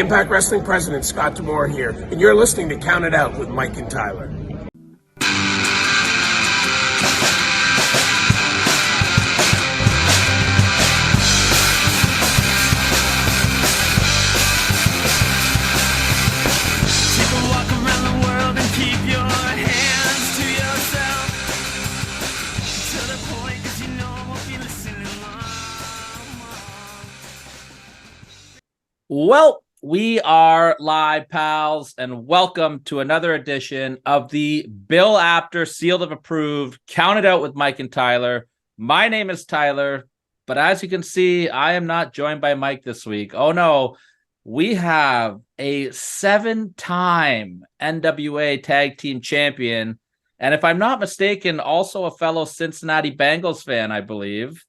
Impact Wrestling President Scott D'Amore here, and you're listening to Count It Out with Mike and Tyler. Well, we are live, pals, and welcome to another edition of the Bill Apter Sealed of Approved Count It Out with Mike and Tyler. My name is Tyler, but as you can see, I am not joined by Mike this week. Oh no, we have a 7-time NWA Tag Team Champion, and if I'm not mistaken, also a fellow Cincinnati Bengals fan, I believe.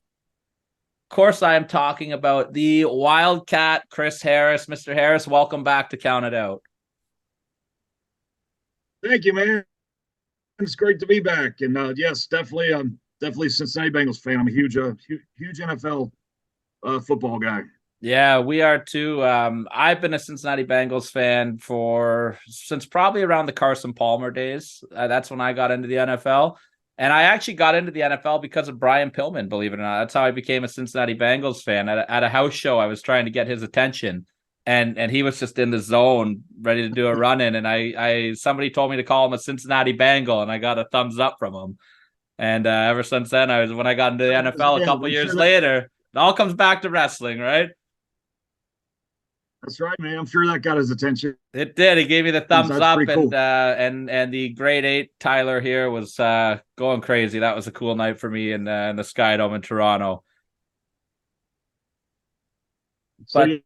Of course, I am talking about the Wildcat Chris Harris. Mr. Harris, welcome back to Count It Out. Thank you, man. It's great to be back. And yes, definitely, I'm definitely a Cincinnati Bengals fan. I'm a huge NFL football guy. Yeah, we are too. I've been a Cincinnati Bengals fan since probably around the Carson Palmer days. That's when I got into the NFL. And I actually got into the NFL because of Brian Pillman, believe it or not. That's how I became a Cincinnati Bengals fan. At a house show, I was trying to get his attention, and he was just in the zone, ready to do a run-in. And somebody told me to call him a Cincinnati Bengal, and I got a thumbs up from him. And ever since then, when I got into the NFL a couple years later, it all comes back to wrestling, right? That's right, man. I'm sure that got his attention. It did. He gave me the thumbs up, cool. and the grade 8 Tyler here was going crazy. That was a cool night for me in the Sky Dome in Toronto. So, yeah,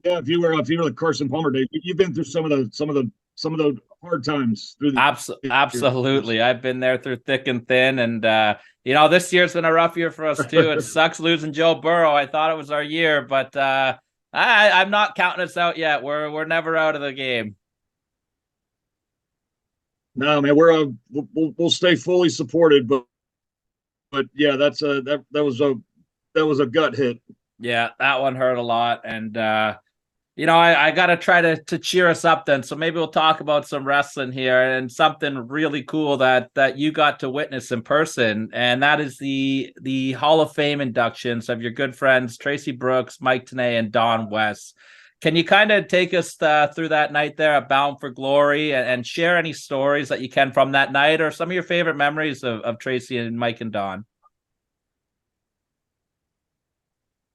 if you were the Carson Palmer day, you've been through some of the hard times through the absolutely. I've been there through thick and thin, and this year's been a rough year for us too. It sucks losing Joe Burrow. I thought it was our year, but I'm not counting us out yet. We're never out of the game. No, man, we'll stay fully supported, but yeah, that was a gut hit. Yeah, that one hurt a lot, and I got to try to cheer us up then. So maybe we'll talk about some wrestling here and something really cool that you got to witness in person, and that is the Hall of Fame inductions of your good friends Tracy Brooks, Mike Tenay, and Don West. Can you kind of take us through that night there at Bound for Glory and share any stories that you can from that night or some of your favorite memories of Tracy and Mike and Don?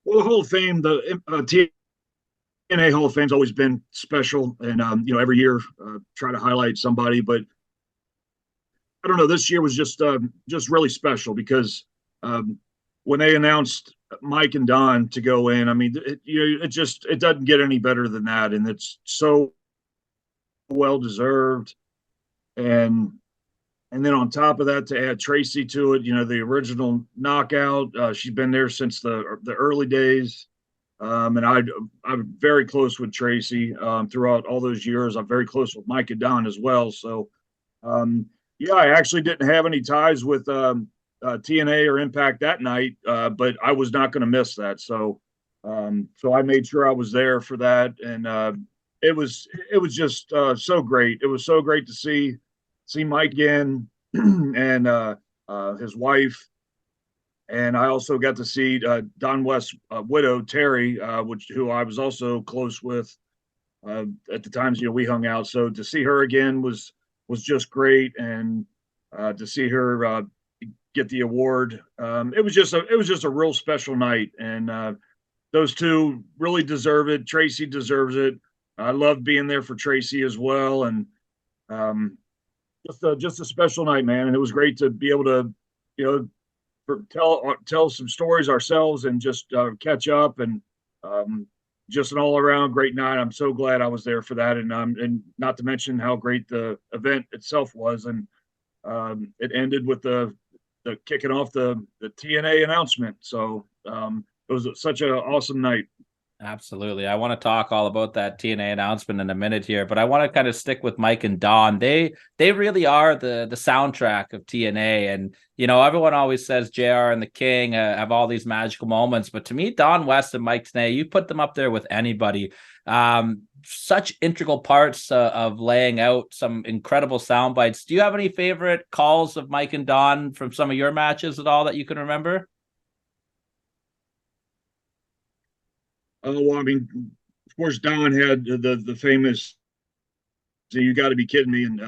Well, the Hall of Fame, the TNA Hall of Fame's always been special, and every year try to highlight somebody. But I don't know, this year was just really special because when they announced Mike and Don to go in, I mean, it doesn't get any better than that, and it's so well deserved. And then on top of that, to add Tracy to it, the original Knockout, she's been there since the early days. And I'm very close with Tracy throughout all those years. I'm very close with Mike and Don as well. So, yeah, I actually didn't have any ties with TNA or Impact that night, but I was not going to miss that. So I made sure I was there for that, and it was just so great. It was so great to see Mike again and his wife. And I also got to see Don West's widow, Terry, who I was also close with at the times we hung out. So to see her again was just great, and to see her get the award, it was just a real special night. And those two really deserve it. Tracy deserves it. I loved being there for Tracy as well, and just a special night, man. And it was great to be able to tell some stories ourselves and just catch up, and just an all around great night. I'm so glad I was there for that, and not to mention how great the event itself was, and it ended with the kicking off the TNA announcement. So it was such an awesome night. Absolutely. I want to talk all about that TNA announcement in a minute here, but I want to kind of stick with Mike and Don. They really are the soundtrack of TNA. And, everyone always says JR and the King have all these magical moments, but to me, Don West and Mike Tenay, you put them up there with anybody. Such integral parts of laying out some incredible sound bites. Do you have any favorite calls of Mike and Don from some of your matches at all that you can remember? Oh, well, I mean, of course, Don had the famous. So you got to be kidding me, and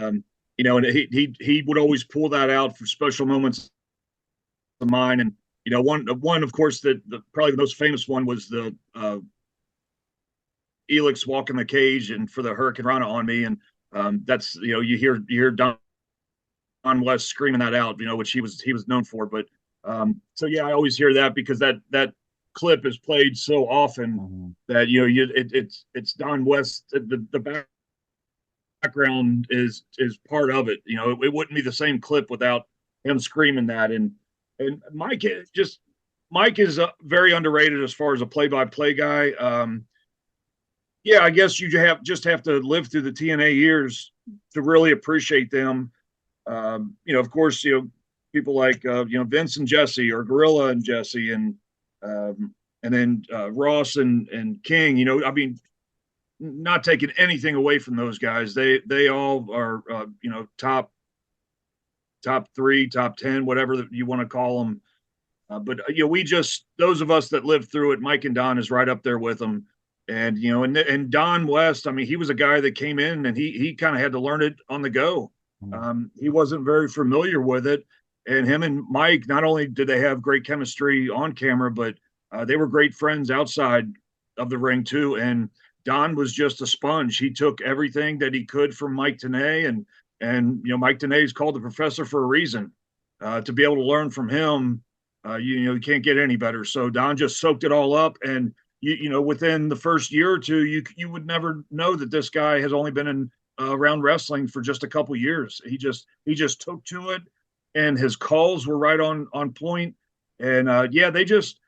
and he would always pull that out for special moments of mine, and one of course that probably the most famous one was the Elix walking the cage and for the Hurricane Rana on me, and that's you hear Don West screaming that out, which he was known for, but so yeah, I always hear that because that clip is played so often that it's Don West. The background is part of it. It wouldn't be the same clip without him screaming that. And Mike is very underrated as far as a play-by-play guy. Yeah, I guess you just have to live through the TNA years to really appreciate them. Of course, people like Vince and Jesse, or Gorilla and Jesse, and then Ross and King. I mean, not taking anything away from those guys. They all are top 3, top 10, whatever you want to call them. But those of us that lived through it, Mike and Don is right up there with them. And and Don West, I mean, he was a guy that came in and he kind of had to learn it on the go. He wasn't very familiar with it. And him and Mike, not only did they have great chemistry on camera, but they were great friends outside of the ring too. And Don was just a sponge. He took everything that he could from Mike Tenay, and Mike Tenay is called the professor for a reason. To be able to learn from him, you can't get any better. So Don just soaked it all up, and within the first year or two, you would never know that this guy has only been in around wrestling for just a couple years. He just took to it, and his calls were right on point. And they just,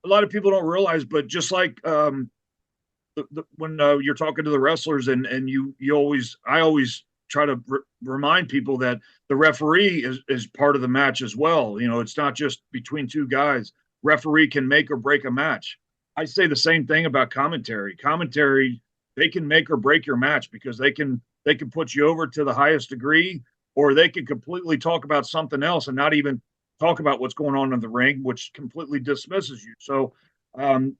a lot of people don't realize, but just like when you're talking to the wrestlers, and I always try to remind people that the referee is part of the match as well. It's not just between two guys. Referee can make or break a match. I say the same thing about commentary. Commentary, they can make or break your match because they can put you over to the highest degree, or they can completely talk about something else and not even talk about what's going on in the ring, which completely dismisses you. So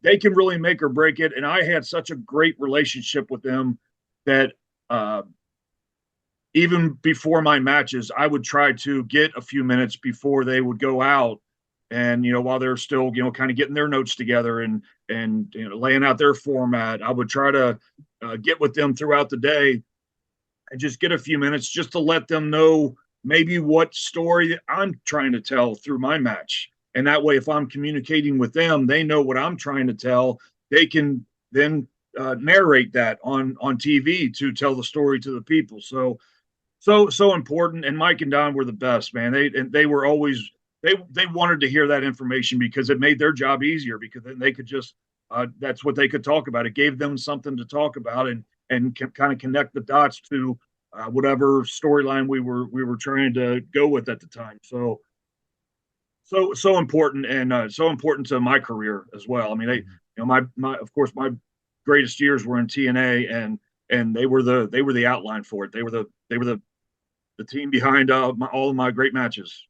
they can really make or break it. And I had such a great relationship with them that even before my matches, I would try to get a few minutes before they would go out. And, while they're still, kind of getting their notes together and laying out their format, I would try to get with them throughout the day and just get a few minutes just to let them know maybe what story I'm trying to tell through my match. And that way, if I'm communicating with them, they know what I'm trying to tell. They can then narrate that on TV to tell the story to the people. So important. And Mike and Don were the best, man. They were always, they wanted to hear that information because it made their job easier, because then they could just that's what they could talk about. It gave them something to talk about and kind of connect the dots to whatever storyline we were trying to go with at the time. So important, and so important to my career as well. I mean, my of course my greatest years were in TNA, and they were the outline for it. They were the team behind all of my great matches.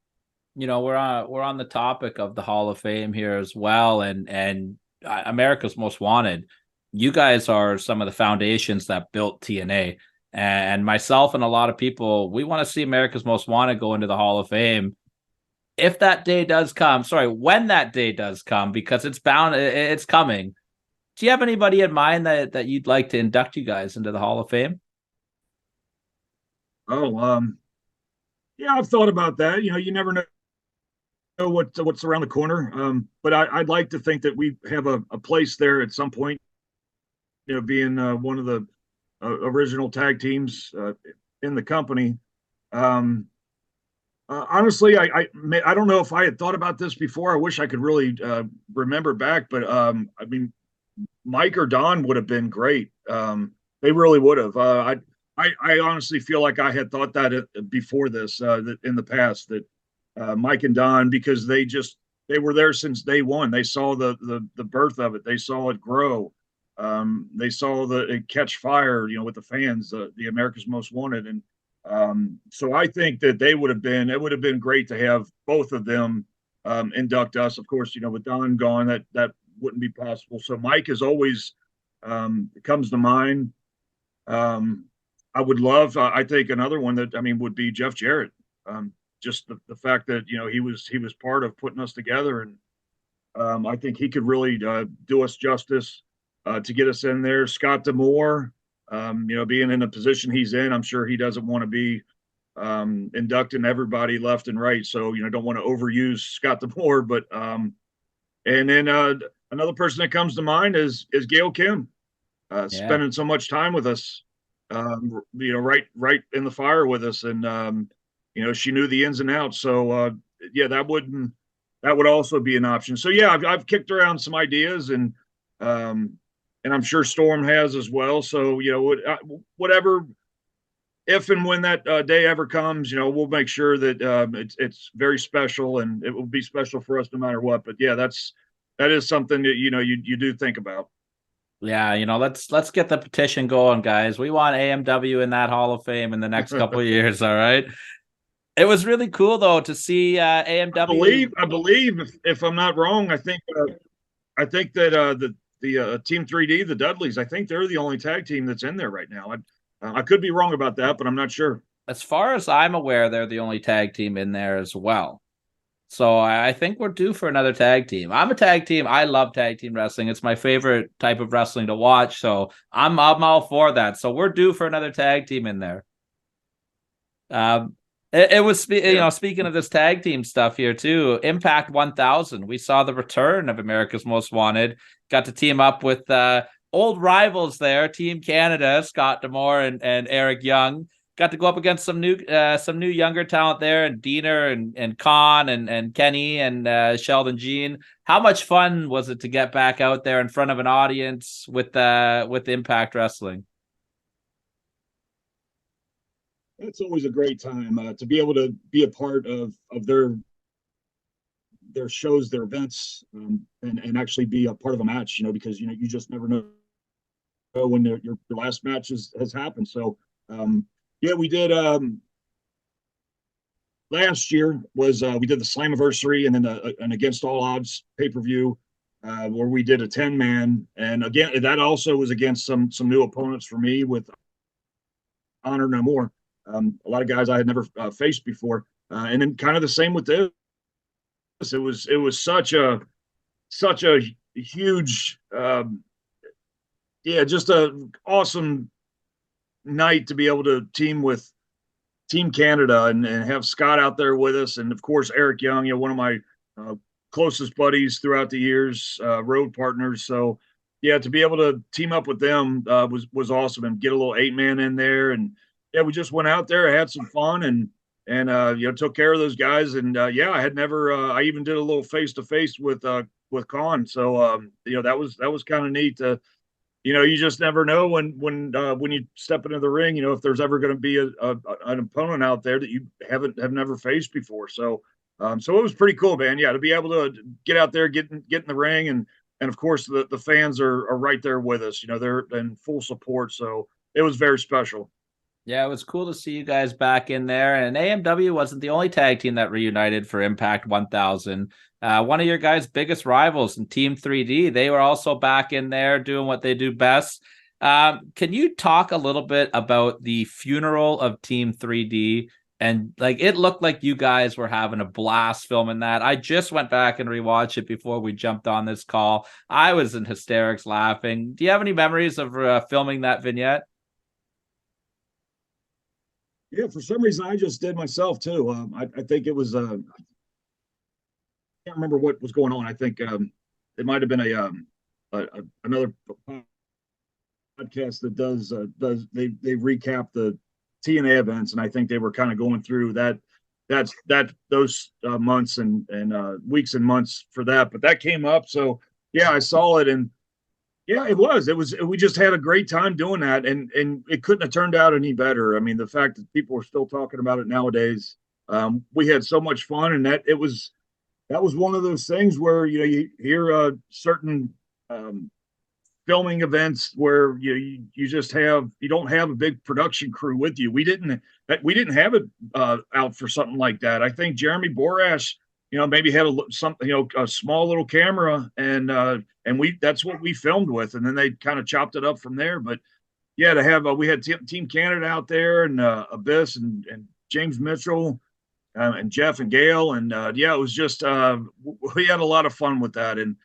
We're on the topic of the Hall of Fame here as well, and America's Most Wanted. You guys are some of the foundations that built TNA, and myself and a lot of people, we want to see America's Most Wanted go into the Hall of Fame. If that day does come, when that day does come, because it's coming. Do you have anybody in mind that you'd like to induct you guys into the Hall of Fame? Oh, yeah, I've thought about that. You never know what's around the corner. But I'd like to think that we have a place there at some point. Being one of the original tag teams in the company. Honestly, I don't know if I had thought about this before. I wish I could really remember back, but I mean, Mike or Don would have been great. They really would have. I honestly feel like I had thought that before this, that in the past, that Mike and Don, because they were there since day one. They saw the birth of it. They saw it grow. They saw it catch fire, with the fans, the America's Most Wanted, and so I think that it would have been great to have both of them induct us. Of course, with Don gone, that wouldn't be possible. So Mike is always comes to mind. I would love. I think another one that would be Jeff Jarrett. Just the fact that he was part of putting us together, and I think he could really do us justice to get us in there. Scott D'Amore, being in the position he's in, I'm sure he doesn't want to be inducting everybody left and right. So don't want to overuse Scott D'Amore, but and then another person that comes to mind is Gail Kim, spending so much time with us, right in the fire with us, and she knew the ins and outs. So that would also be an option. So yeah, I've kicked around some ideas, and I'm sure Storm has as well. So whatever, if and when that day ever comes, we'll make sure that it's very special, and it will be special for us no matter what. But yeah, that is something that you do think about. Yeah, let's get the petition going, guys. We want AMW in that Hall of Fame in the next couple of years. All right. It was really cool though to see AMW. I believe if I'm not wrong, I think that the Team 3D, the Dudleys, I think they're the only tag team that's in there right now. I could be wrong about that, but I'm not sure. As far as I'm aware, they're the only tag team in there as well. So I think we're due for another tag team. I'm a tag team. I love tag team wrestling. It's my favorite type of wrestling to watch. So I'm all for that. So we're due for another tag team in there. It was, speaking of this tag team stuff here too, Impact 1000, we saw the return of America's Most Wanted, got to team up with old rivals there, Team Canada, Scott D'Amore and Eric Young, got to go up against some new younger talent there, and Diener and Khan and Kenny and Sheldon Jean. How much fun was it to get back out there in front of an audience with Impact Wrestling? It's always a great time to be able to be a part of their shows, their events, and actually be a part of a match. Because you just never know when your last match has happened. So we did. Last year was we did the Slammiversary, and then an Against All Odds pay-per-view where we did a 10-man, and again that also was against some new opponents for me with Honor No More. A lot of guys I had never faced before, and then kind of the same with this. It was such a huge, just a awesome night to be able to team with Team Canada and have Scott out there with us, and of course Eric Young, one of my closest buddies throughout the years, road partners. So yeah, to be able to team up with them was awesome, and get a little 8-man in there. And yeah, we just went out there, had some fun, and took care of those guys. And I had never, I even did a little face-to-face with Khan. So that was kind of neat to, you just never know when you step into the ring, if there's ever going to be an opponent out there that you have never faced before. So it was pretty cool, man. Yeah, to be able to get out there, get in the ring, and of course the fans are right there with us. They're in full support. So it was very special. Yeah, it was cool to see you guys back in there. And AMW wasn't the only tag team that reunited for Impact 1000. One of your guys' biggest rivals in Team 3D, they were also back in there doing what they do best. Can you talk a little bit about the funeral of Team 3D? And it looked like you guys were having a blast filming that. I just went back and rewatched it before we jumped on this call. I was in hysterics laughing. Do you have any memories of filming that vignette? Yeah, for some reason I just did myself too. I think it was I can't remember what was going on. I think it might have been another podcast that does they recap the TNA events, and I think they were kind of going through those months and weeks and months for that. But that came up, so yeah, I saw it, and yeah, it was. We just had a great time doing that, and it couldn't have turned out any better. I mean, the fact that people are still talking about it nowadays, we had so much fun, and that was one of those things where you hear certain filming events where you just you don't have a big production crew with you. We didn't have it out for something like that. I think Jeremy Borash, maybe had a small little camera, and that's what we filmed with, and then they kind of chopped it up from there. But yeah, to have we had Team Canada out there, and Abyss and James Mitchell, and Jeff and Gail, and yeah, it was just we had a lot of fun with that, and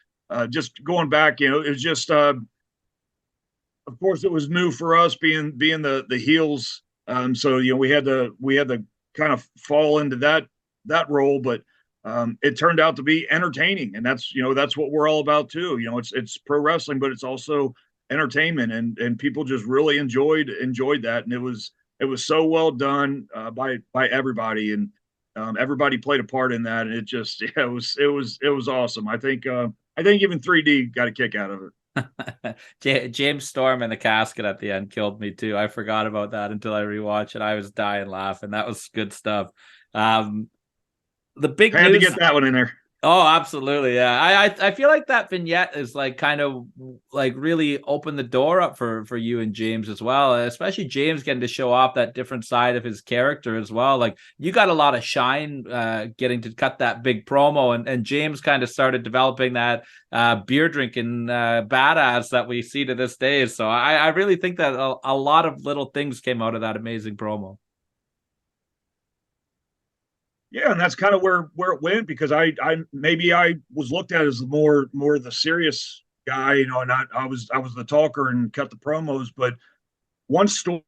just going back, it was just of course it was new for us being the heels, so we had to kind of fall into that role, but it turned out to be entertaining, and that's what we're all about too. It's pro wrestling, but it's also entertainment, and people just really enjoyed that, and it was so well done by everybody, and everybody played a part in that, and it just it was awesome. I think even 3D got a kick out of it. James Storm in the casket at the end killed me too. I forgot about that until I rewatched it. I was dying laughing. That was good stuff. The big had news... to get that one in there. Oh, absolutely. Yeah. I feel like that vignette is like kind of like really opened the door up for you and James as well, especially James getting to show off that different side of his character as well. Like you got a lot of shine getting to cut that big promo, and James kind of started developing that beer drinking badass that we see to this day. So I really think that a lot of little things came out of that amazing promo. Yeah, and that's kind of where it went, because I was looked at as more the serious guy, and I was the talker and cut the promos. But once Storm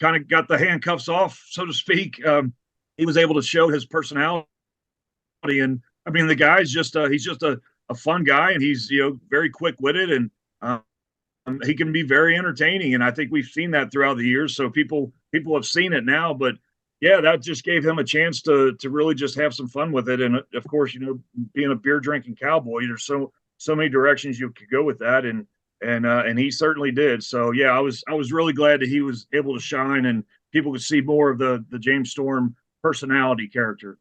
kind of got the handcuffs off, so to speak, he was able to show his personality. And I mean, the guy's he's just a fun guy, and he's very quick witted, and he can be very entertaining. And I think we've seen that throughout the years. So people have seen it now, but yeah, that just gave him a chance to really just have some fun with it. And of course, being a beer drinking cowboy, there's so many directions you could go with that, and he certainly did. So yeah, I was really glad that he was able to shine, and people could see more of the James Storm personality character.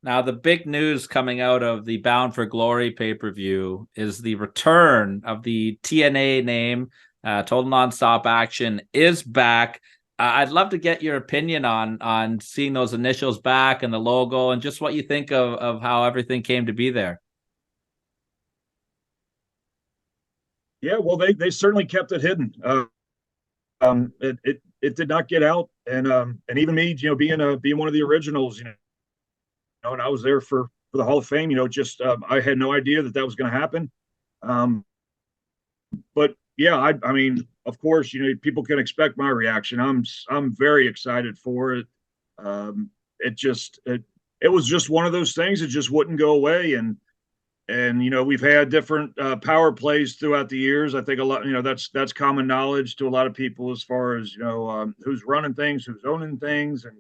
Now, the big news coming out of the Bound for Glory pay-per-view is the return of the TNA name. Total Nonstop Action is back. I'd love to get your opinion on seeing those initials back and the logo, and just what you think of how everything came to be there. Yeah, well, they certainly kept it hidden. It did not get out, and even me, being one of the originals, and I was there for the Hall of Fame. I had no idea that was going to happen. But yeah, I mean, of course, people can expect my reaction. I'm very excited for it. It was just one of those things that just wouldn't go away. And we've had different power plays throughout the years. I think a lot, that's common knowledge to a lot of people as far as who's running things, who's owning things, and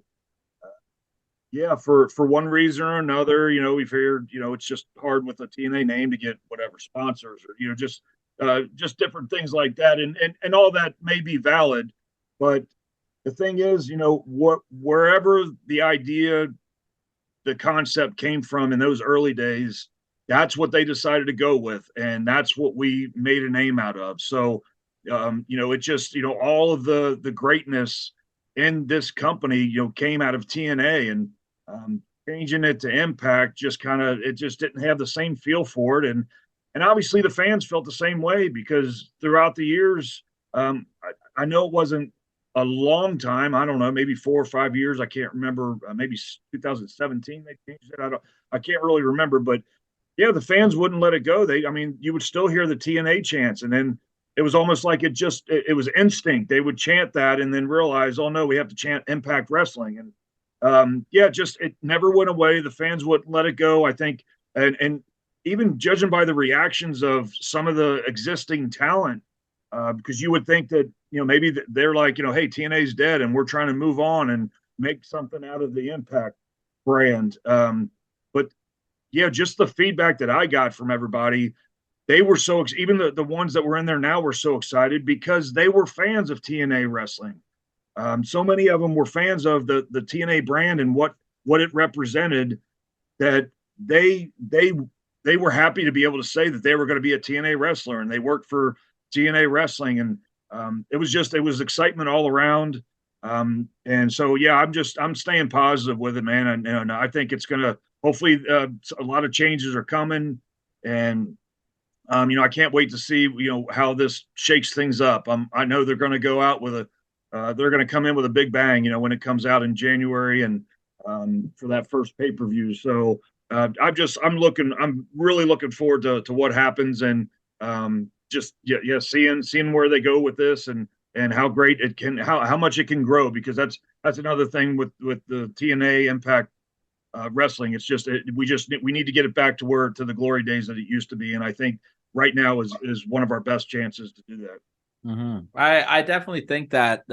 yeah, for one reason or another, we've heard, it's just hard with the TNA name to get whatever sponsors, or just different things like that, and all that may be valid, but the thing is, wherever the idea, the concept came from in those early days, that's what they decided to go with, and that's what we made a name out of. So it just all of the greatness in this company came out of TNA, and changing it to Impact just it just didn't have the same feel for it, and obviously the fans felt the same way, because throughout the years, I know it wasn't a long time. I don't know, maybe 4 or 5 years. I can't remember. Maybe 2017 they changed it. I can't really remember, but yeah, the fans wouldn't let it go. You would still hear the TNA chants, and then it was almost like it was instinct. They would chant that and then realize, oh no, we have to chant Impact Wrestling. And it never went away. The fans wouldn't let it go, I think. And even judging by the reactions of some of the existing talent, because you would think that, maybe they're like, hey, TNA's dead and we're trying to move on and make something out of the Impact brand. But yeah, just the feedback that I got from everybody, they were even the ones that were in there now were so excited, because they were fans of TNA wrestling. So many of them were fans of the TNA brand and what it represented, that they they were happy to be able to say that they were going to be a TNA wrestler and they worked for TNA Wrestling, and it was excitement all around. And so yeah, I'm staying positive with it, man, and I think it's gonna hopefully a lot of changes are coming, and I can't wait to see how this shakes things up. I know they're going to go out with they're going to come in with a big bang, when it comes out in January and for that first pay-per-view. So I'm really looking forward to what happens, and seeing where they go with this, and how great it can, how much it can grow, because that's another thing with the TNA Impact wrestling. It's just we need to get it back to the glory days that it used to be, and I think right now is one of our best chances to do that. Mm-hmm. I definitely think that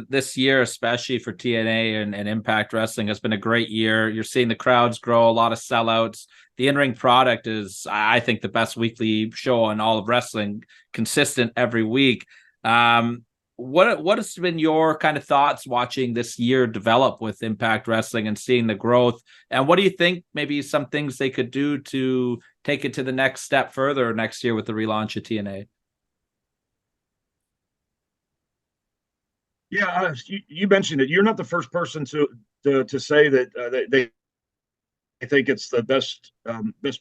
this year, especially for TNA and Impact Wrestling, has been a great year. You're seeing the crowds grow, a lot of sellouts. The in-ring product is, I think, the best weekly show in all of wrestling, consistent every week. What has been your kind of thoughts watching this year develop with Impact Wrestling and seeing the growth? And what do you think maybe some things they could do to take it to the next step further next year with the relaunch of TNA? Yeah, you mentioned it. You're not the first person to say that they think it's the best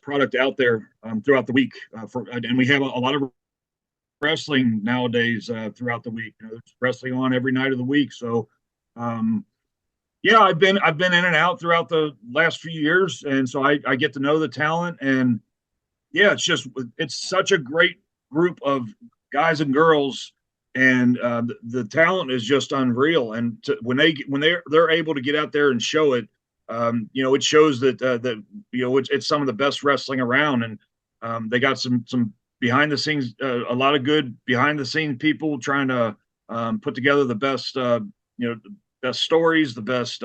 product out there throughout the week. And we have a lot of wrestling nowadays throughout the week. There's wrestling on every night of the week. So, yeah, I've been in and out throughout the last few years, and so I get to know the talent. And yeah, it's such a great group of guys and girls, and the talent is just unreal. And when they're able to get out there and show it, it shows that it's some of the best wrestling around. And they got some behind the scenes, a lot of good behind the scenes people trying to put together the best, the best stories, the best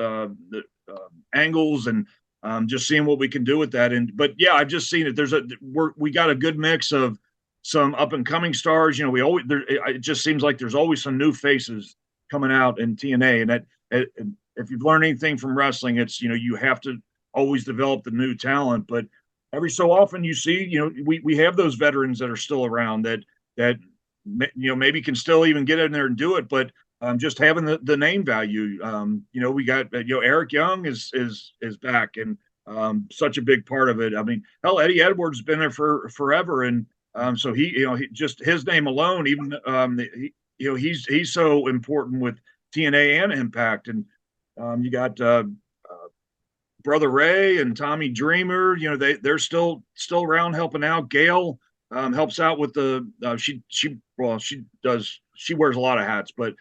angles, and just seeing what we can do with that. But yeah, I've just seen it. We got a good mix of some up and coming stars. It just seems like there's always some new faces coming out in TNA, and that if you've learned anything from wrestling, it's you have to always develop the new talent. But every so often you see, we have those veterans that are still around that maybe can still even get in there and do it, but just having the name value. We got Eric Young is back, and such a big part of it. I mean, hell, Eddie Edwards has been there for forever, and so he just his name alone, even he's so important with TNA and Impact. And you got Brother Ray and Tommy Dreamer. They're still around helping out. Gail helps out with she wears a lot of hats, but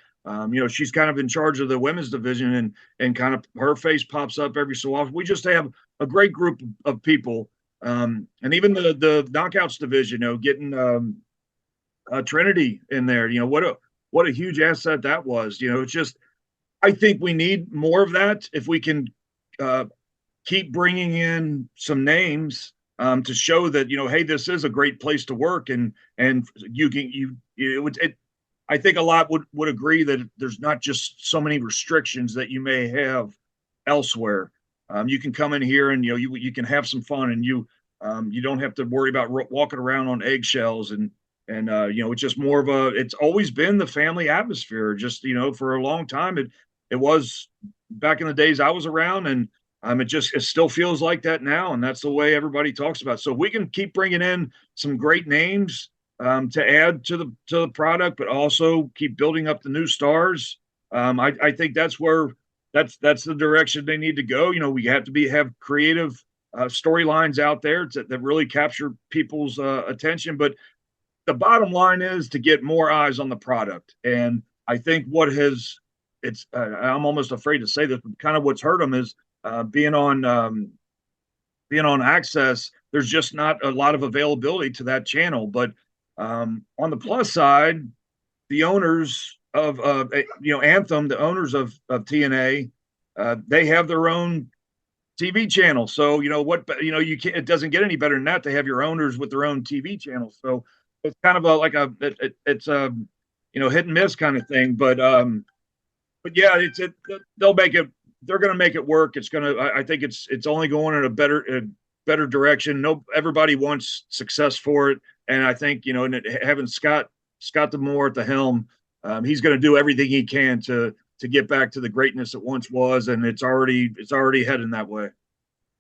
she's kind of in charge of the women's division, and kind of her face pops up every so often. We just have a great group of people, and even the knockouts division, getting Trinity in there. What a huge asset that was. It's just, I think we need more of that if we can keep bringing in some names to show that hey, this is a great place to work, and I think a lot would agree that there's not just so many restrictions that you may have elsewhere. You can come in here and you can have some fun, and you don't have to worry about walking around on eggshells, and it's just more of it's always been the family atmosphere. Just for a long time it was back in the days I was around, and it still feels like that now, and that's the way everybody talks about it. So we can keep bringing in some great names to add to the product, but also keep building up the new stars. I think that's the direction they need to go. We have to have creative storylines out there that really capture people's attention. But the bottom line is to get more eyes on the product. And I think I'm almost afraid to say this, but kind of what's hurt them is being on Access. There's just not a lot of availability to that channel. But on the plus side, the owners of Anthem, the owners of TNA, they have their own TV channel. So you can't, it doesn't get any better than that to have your owners with their own TV channel. So it's kind of it's a hit and miss kind of thing. But yeah, they'll make it. They're going to make it work. I think it's only going in a better better direction. No, everybody wants success for it, and I think and having Scott D'Amore at the helm, he's going to do everything he can to get back to the greatness it once was, and it's already heading that way.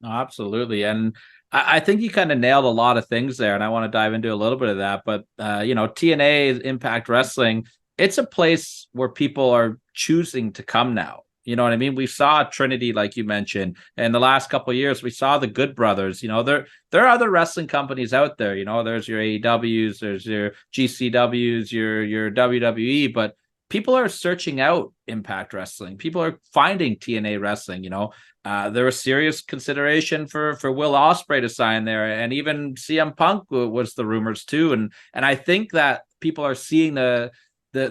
Oh, absolutely. And I think you kind of nailed a lot of things there. And I want to dive into a little bit of that. But, TNA Impact Wrestling, it's a place where people are choosing to come now. You know what I mean? We saw Trinity, like you mentioned, in the last couple of years. We saw the Good Brothers. There are other wrestling companies out there. There's your AEWs, there's your GCWs, your WWE, but people are searching out Impact Wrestling. People are finding TNA Wrestling. There was serious consideration for Will Ospreay to sign there, and even CM Punk was the rumors too. And I think that people are seeing the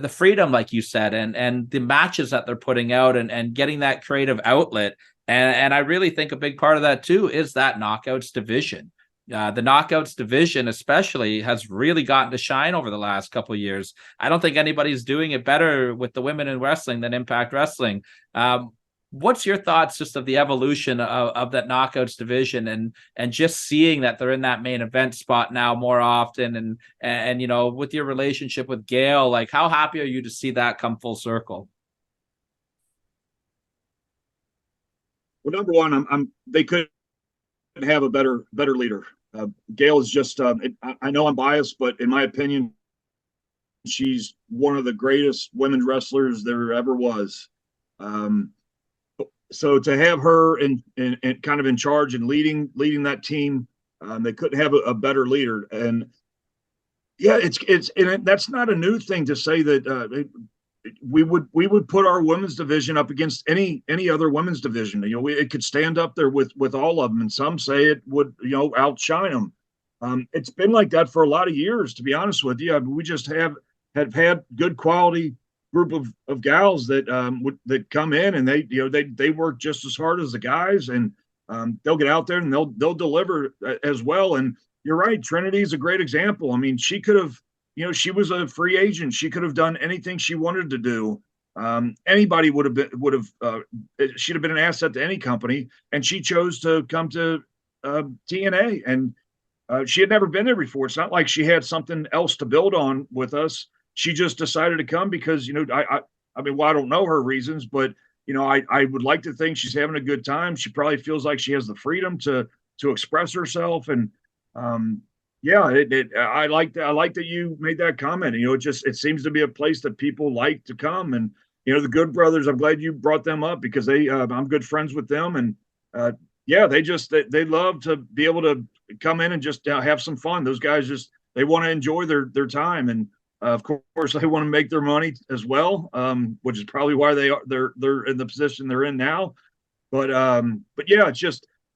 freedom, like you said, and the matches that they're putting out and getting that creative outlet. And I really think a big part of that too is that Knockouts division. The Knockouts division especially has really gotten to shine over the last couple of years. I don't think anybody's doing it better with the women in wrestling than Impact Wrestling. What's your thoughts just of the evolution of that Knockouts division and just seeing that they're in that main event spot now more often and with your relationship with Gail, like how happy are you to see that come full circle? Well, number one, they couldn't have a better leader. Gail is just I know I'm biased, but in my opinion, she's one of the greatest women wrestlers there ever was. So to have her in kind of in charge and leading that team, they couldn't have a better leader. And yeah, that's not a new thing to say that we would put our women's division up against any other women's division. It could stand up there with all of them, and some say it would outshine them. It's been like that for a lot of years, to be honest with you. We just have had good quality group of gals that come in, and they work just as hard as the guys, and they'll get out there and they'll deliver as well. And you're right, Trinity's a great example. I mean, she could have, she was a free agent. She could have done anything she wanted to do. Anybody she'd have been an asset to any company, and she chose to come to TNA, and she had never been there before. It's not like she had something else to build on with us. She just decided to come because, I mean, well, I don't know her reasons, but, I would like to think she's having a good time. She probably feels like she has the freedom to express herself. And, yeah, I like that you made that comment. It seems to be a place that people like to come. And, the Good Brothers, I'm glad you brought them up because I'm good friends with them. And, yeah, they love to be able to come in and just have some fun. Those guys they want to enjoy their time. And, of course, they want to make their money as well, which is probably why they're in the position they're in now. But yeah,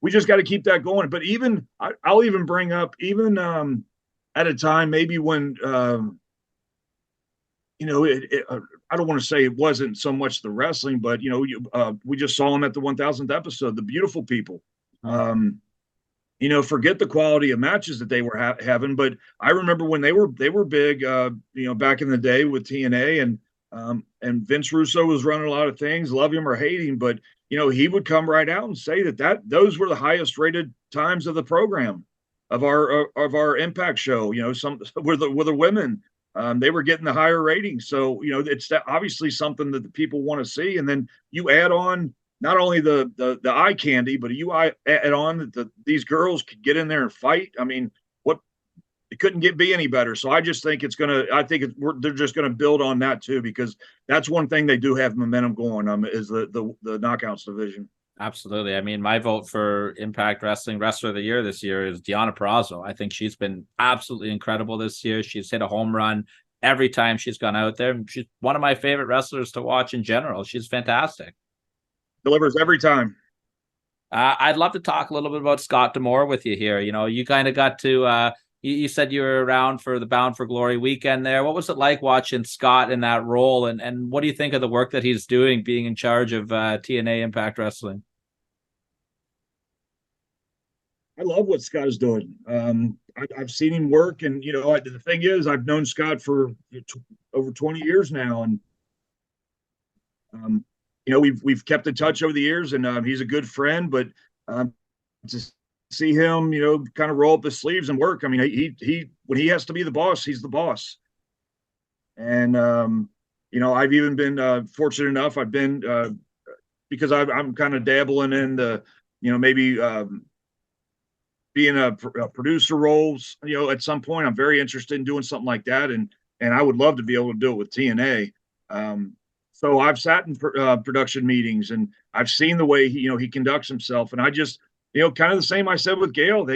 we just got to keep that going. But even I'll even bring up at a time maybe when I don't want to say it wasn't so much the wrestling, but we just saw them at the 1000th episode, the Beautiful People. Forget the quality of matches that they were having, but I remember when they were big, back in the day with TNA, and Vince Russo was running a lot of things, love him or hate him, but he would come right out and say that those were the highest rated times of the program of our Impact show. Some were the women, they were getting the higher ratings, so it's obviously something that the people want to see, and then you add on not only the eye candy, but you add on that these girls could get in there and fight. I mean, it couldn't be any better. So I just think they're just going to build on that too, because that's one thing they do have momentum going is the Knockouts division. Absolutely. I mean, my vote for Impact Wrestling Wrestler of the Year this year is Deonna Purrazzo. I think she's been absolutely incredible this year. She's hit a home run every time she's gone out there. She's one of my favorite wrestlers to watch in general. She's fantastic. Delivers every time. I'd love to talk a little bit about Scott D'Amore with you here. You kind of got to, you said you were around for the Bound for Glory weekend there. What was it like watching Scott in that role? And what do you think of the work that he's doing, being in charge of TNA Impact Wrestling? I love what Scott is doing. I've seen him work, and the thing is, I've known Scott for over 20 years now, and we've kept in touch over the years, and he's a good friend. But to see him, kind of roll up his sleeves and work. I mean, he when he has to be the boss, he's the boss. And I've even been fortunate enough. I've been because I'm kind of dabbling in the, maybe being a producer roles. At some point, I'm very interested in doing something like that, and I would love to be able to do it with TNA. So I've sat in production meetings, and I've seen the way he conducts himself, and I just kind of the same I said with Gale.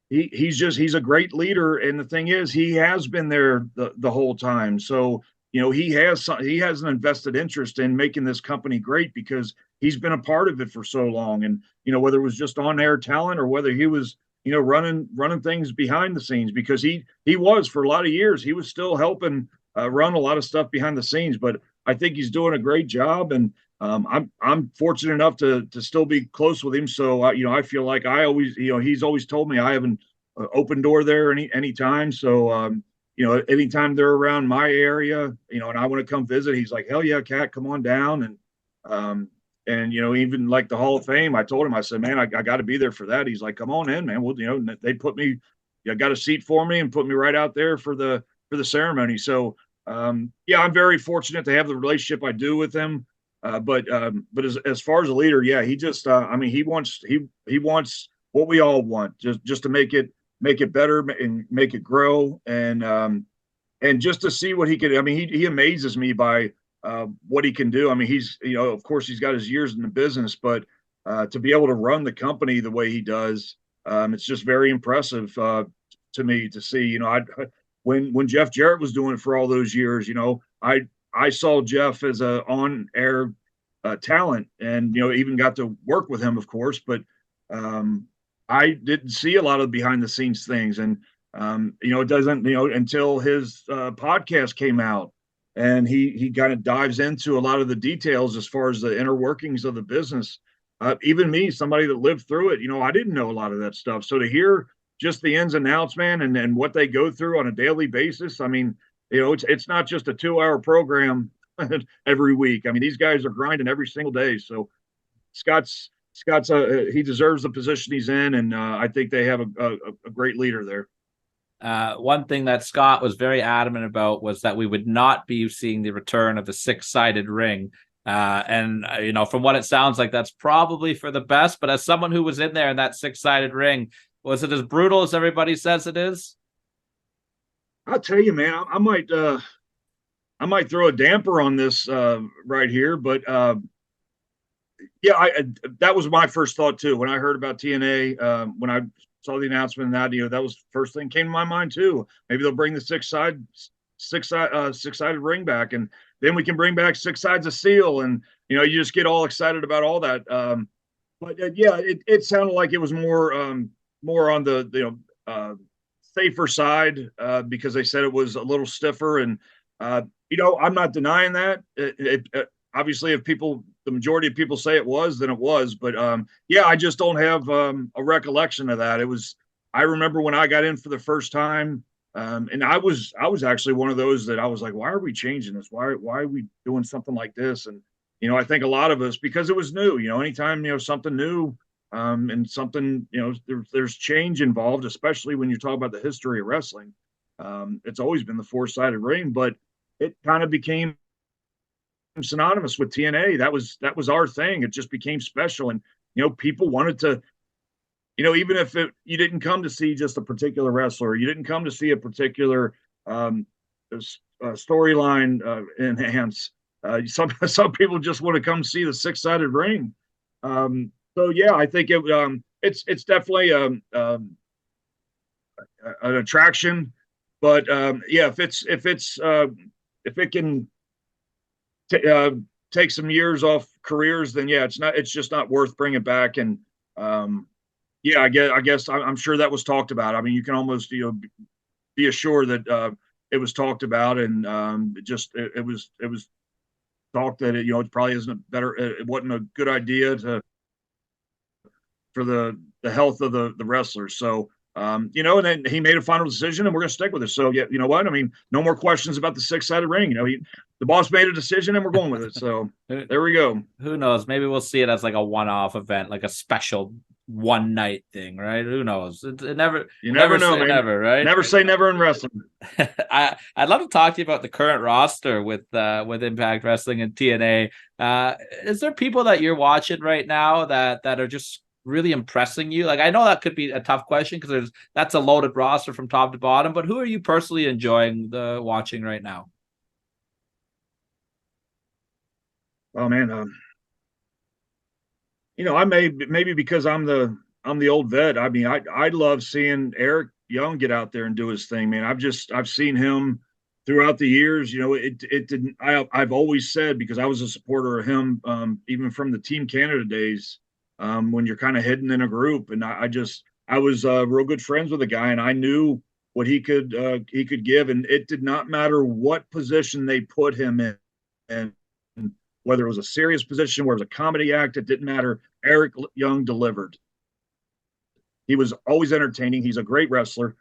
He's a great leader, and the thing is, he has been there the whole time. So he has an invested interest in making this company great because he's been a part of it for so long. And whether it was just on air talent or whether he was running things behind the scenes, because he was for a lot of years, he was still helping run a lot of stuff behind the scenes. But I think he's doing a great job, and I'm fortunate enough to still be close with him. So I feel like I always he's always told me I have an open door there any time. So anytime they're around my area, and I want to come visit, he's like, hell yeah, Cat, come on down. And even like the Hall of Fame, I told him, I said, man, I got to be there for that. He's like, come on in, man. Well, they put me, got a seat for me and put me right out there for the ceremony. So I'm very fortunate to have the relationship I do with him. But as far as a leader, yeah, he just, he wants what we all want, just to make it better and make it grow. And just to see what he could, he amazes me by what he can do. I mean, he's, of course he's got his years in the business, but to be able to run the company the way he does, it's just very impressive to me to see. When Jeff Jarrett was doing it for all those years, I saw Jeff as a on-air talent, and even got to work with him, of course. But I didn't see a lot of behind-the-scenes things, and it doesn't until his podcast came out, and he kind of dives into a lot of the details as far as the inner workings of the business. Even me, somebody that lived through it, I didn't know a lot of that stuff. So to hear just the ins and outs, man, and what they go through on a daily basis, it's not just a 2-hour program every week. These guys are grinding every single day. So Scott's he deserves the position he's in, and I think they have a great leader there. One thing that Scott was very adamant about was that we would not be seeing the return of the 6-sided ring. And from what it sounds like, that's probably for the best. But as someone who was in there in that 6-sided ring, was it as brutal as everybody says it is? I'll tell you, man, I might throw a damper on this right here, but that was my first thought too. When I heard about TNA, when I saw the announcement, that that was the first thing came to my mind too. Maybe they'll bring the six-sided ring back, and then we can bring back 6 sides of steel, and you just get all excited about all that. But it sounded like it was more on the safer side because they said it was a little stiffer, and I'm not denying that. Obviously, if the majority of people say it was, then it was. But I just don't have a recollection of that. I remember when I got in for the first time, and I was actually one of those that I was like, why are we changing this? Why are we doing something like this? And I think a lot of us, because it was new. Anytime something new, and something there's change involved, especially when you talk about the history of wrestling. It's always been the 4-sided ring, but it kind of became synonymous with TNA. That was our thing. It just became special, and people wanted to, even if you didn't come to see just a particular wrestler, you didn't come to see a particular storyline enhance. Some people just want to come see the 6-sided ring. So I think it's definitely an attraction, but if it can take some years off careers, then it's just not worth bringing it back. And I guess I'm sure that was talked about. You can almost be assured that it was talked about, and it was talked that it probably isn't better. It wasn't a good idea for the health of the wrestlers. So and then he made a final decision, and we're going to stick with it. So you know what? No more questions about the 6-sided ring. The boss made a decision, and we're going with it. So there we go. Who knows? Maybe we'll see it as like a one-off event, like a special one night thing, right? Who knows? It never, You never know, say man. never, right? Never say never in wrestling. I'd love to talk to you about the current roster with Impact Wrestling and TNA. Is there people that you're watching right now that are just really impressing you? Like, I know that could be a tough question because that's a loaded roster from top to bottom, but who are you personally enjoying watching right now? Oh man, I maybe because I'm the old vet. I mean, I love seeing Eric Young get out there and do his thing, man. I've seen him throughout the years. It didn't. I've always said, because I was a supporter of him, even from the Team Canada days, when you're kind of hidden in a group, and I was real good friends with the guy, and I knew what he could give, and it did not matter what position they put him in, and whether it was a serious position, where it was a comedy act, it didn't matter. Eric Young delivered. He was always entertaining. He's a great wrestler.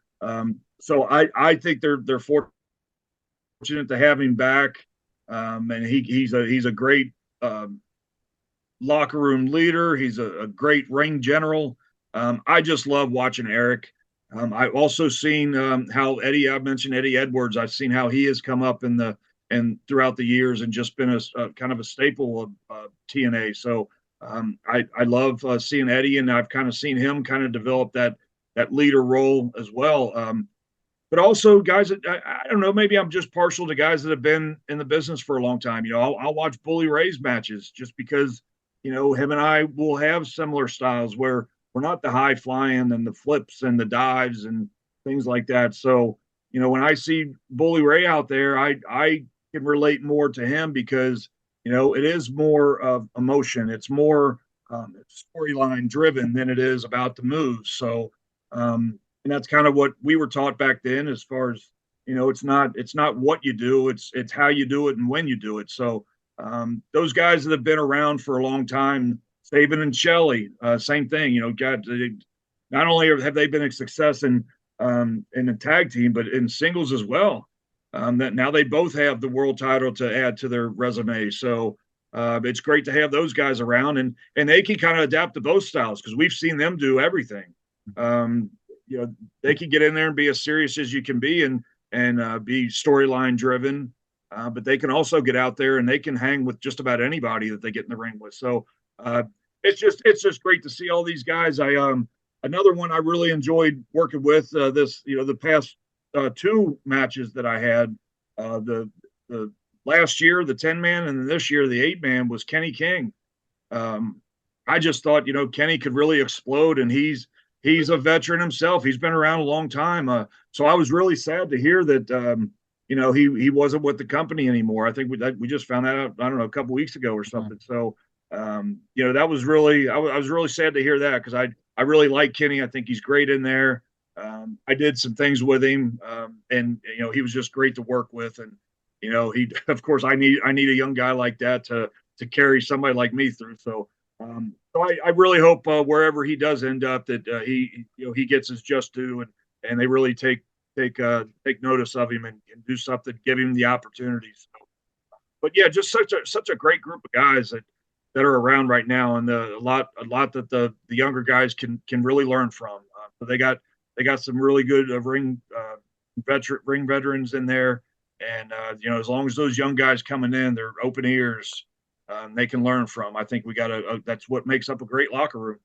So I think they're fortunate to have him back. And he's a great locker room leader. He's a great ring general. I just love watching Eric. I've also seen how I mentioned Eddie Edwards. I've seen how he has come up and throughout the years and just been a kind of a staple of TNA. So I love seeing Eddie, and I've kind of seen him kind of develop that leader role as well. But also guys that I don't know, maybe I'm just partial to guys that have been in the business for a long time. I'll watch Bully Ray's matches just because, him and I will have similar styles where we're not the high flying and the flips and the dives and things like that. So, when I see Bully Ray out there, I can relate more to him because, it is more of emotion. It's more storyline driven than it is about the moves. So, and that's kind of what we were taught back then, as far as, it's not what you do, it's how you do it and when you do it. So, those guys that have been around for a long time, Saban and Shelley, same thing, not only have they been a success in the tag team, but in singles as well. That now they both have the world title to add to their resume. So it's great to have those guys around, and they can kind of adapt to both styles because we've seen them do everything. They can get in there and be as serious as you can be and be storyline driven, but they can also get out there and they can hang with just about anybody that they get in the ring with. So it's just great to see all these guys. Another one I really enjoyed working with the past two matches that I had, the last year, the 10-man, and this year, the 8-man, was Kenny King. I just thought, Kenny could really explode, and he's a veteran himself. He's been around a long time. So I was really sad to hear that, he wasn't with the company anymore. I think we just found that out, I don't know, a couple weeks ago or something. So, that was really, I was really sad to hear that, because I really like Kenny. I think he's great in there. I did some things with him, and he was just great to work with. And of course, I need a young guy like that to carry somebody like me through. So, I really hope wherever he does end up that he gets his just due, and they really take notice of him and do something, give him the opportunities. So, but yeah, just such a great group of guys that are around right now, and a lot that the younger guys can really learn from. So they got some really good ring veterans in there, and as long as those young guys coming in, they're open ears, they can learn from. I think we got that's what makes up a great locker room.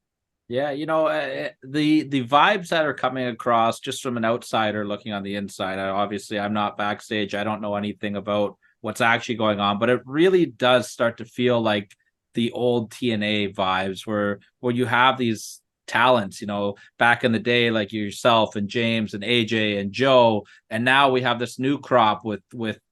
Yeah, the vibes that are coming across just from an outsider looking on the inside. Obviously, I'm not backstage. I don't know anything about what's actually going on, but it really does start to feel like the old TNA vibes where you have these talents, back in the day, like yourself and James and AJ and Joe, and now we have this new crop with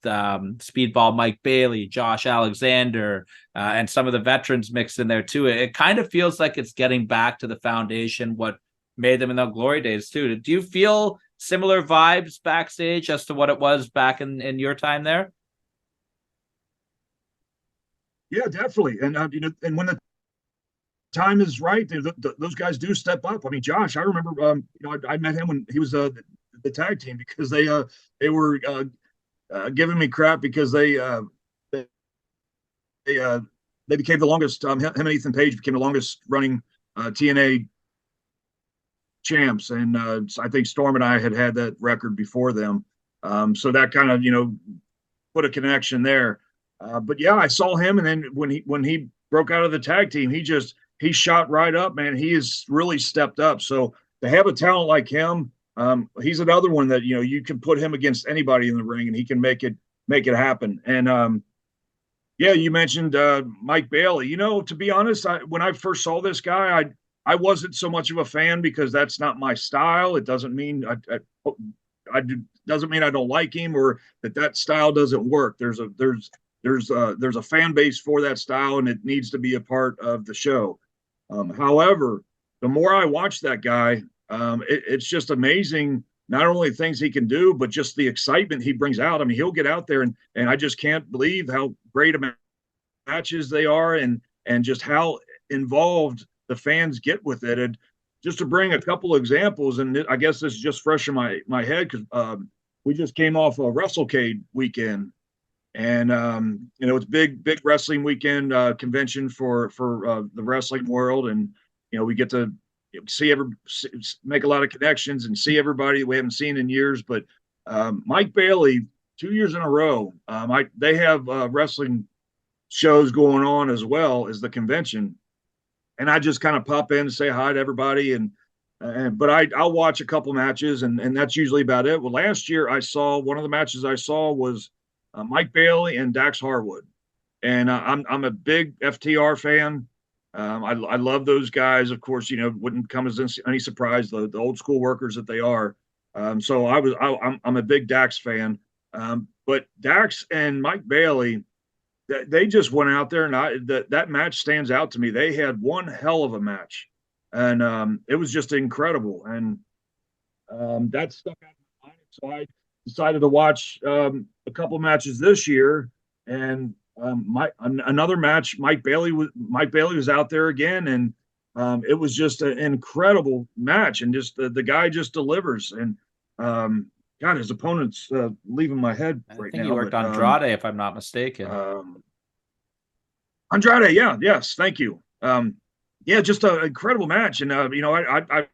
Speedball Mike Bailey, Josh Alexander, and some of the veterans mixed in there too. It kind of feels like it's getting back to the foundation, what made them in the glory days too. Do you feel similar vibes backstage as to what it was back in your time there? Yeah, definitely. And and when the time is right, those guys do step up. I mean, Josh, I remember, I met him when he was the tag team, because they were giving me crap because they became the longest. Him and Ethan Page became the longest running TNA champs, and I think Storm and I had that record before them. So that kind of put a connection there. But yeah, I saw him, and then when he broke out of the tag team, he shot right up, man. He has really stepped up. So to have a talent like him, he's another one that you can put him against anybody in the ring, and he can make it happen. And yeah, you mentioned Mike Bailey. To be honest, when I first saw this guy, I wasn't so much of a fan because that's not my style. It doesn't mean doesn't mean I don't like him or that style doesn't work. There's a fan base for that style, and it needs to be a part of the show. However, the more I watch that guy, it's just amazing. Not only things he can do, but just the excitement he brings out. I mean, he'll get out there and I just can't believe how great matches they are and just how involved the fans get with it. And just to bring a couple of examples, and I guess this is just fresh in my head because we just came off a WrestleCade weekend, and it's big wrestling weekend convention for the wrestling world, and we get to make a lot of connections and see everybody we haven't seen in years. But Mike Bailey, 2 years in a row, they have wrestling shows going on as well as the convention, and I just kind of pop in and say hi to everybody, but I'll watch a couple matches, and that's usually about it. Well, last year one of the matches I saw was Mike Bailey and Dax Harwood, and I'm a big FTR fan. I love those guys. Of course, wouldn't come as any surprise, the old school workers that they are. So I'm a big Dax fan. But Dax and Mike Bailey, they just went out there, and that match stands out to me. They had one hell of a match, and it was just incredible. And that stuck out in my mind. So I decided to watch a couple matches this year, and another match. Mike Bailey was out there again, and it was just an incredible match, and just the guy just delivers. And God, his opponent's leaving my head right now. I think he worked on Andrade, if I'm not mistaken. Andrade, yes, thank you. Yeah, just an incredible match, and I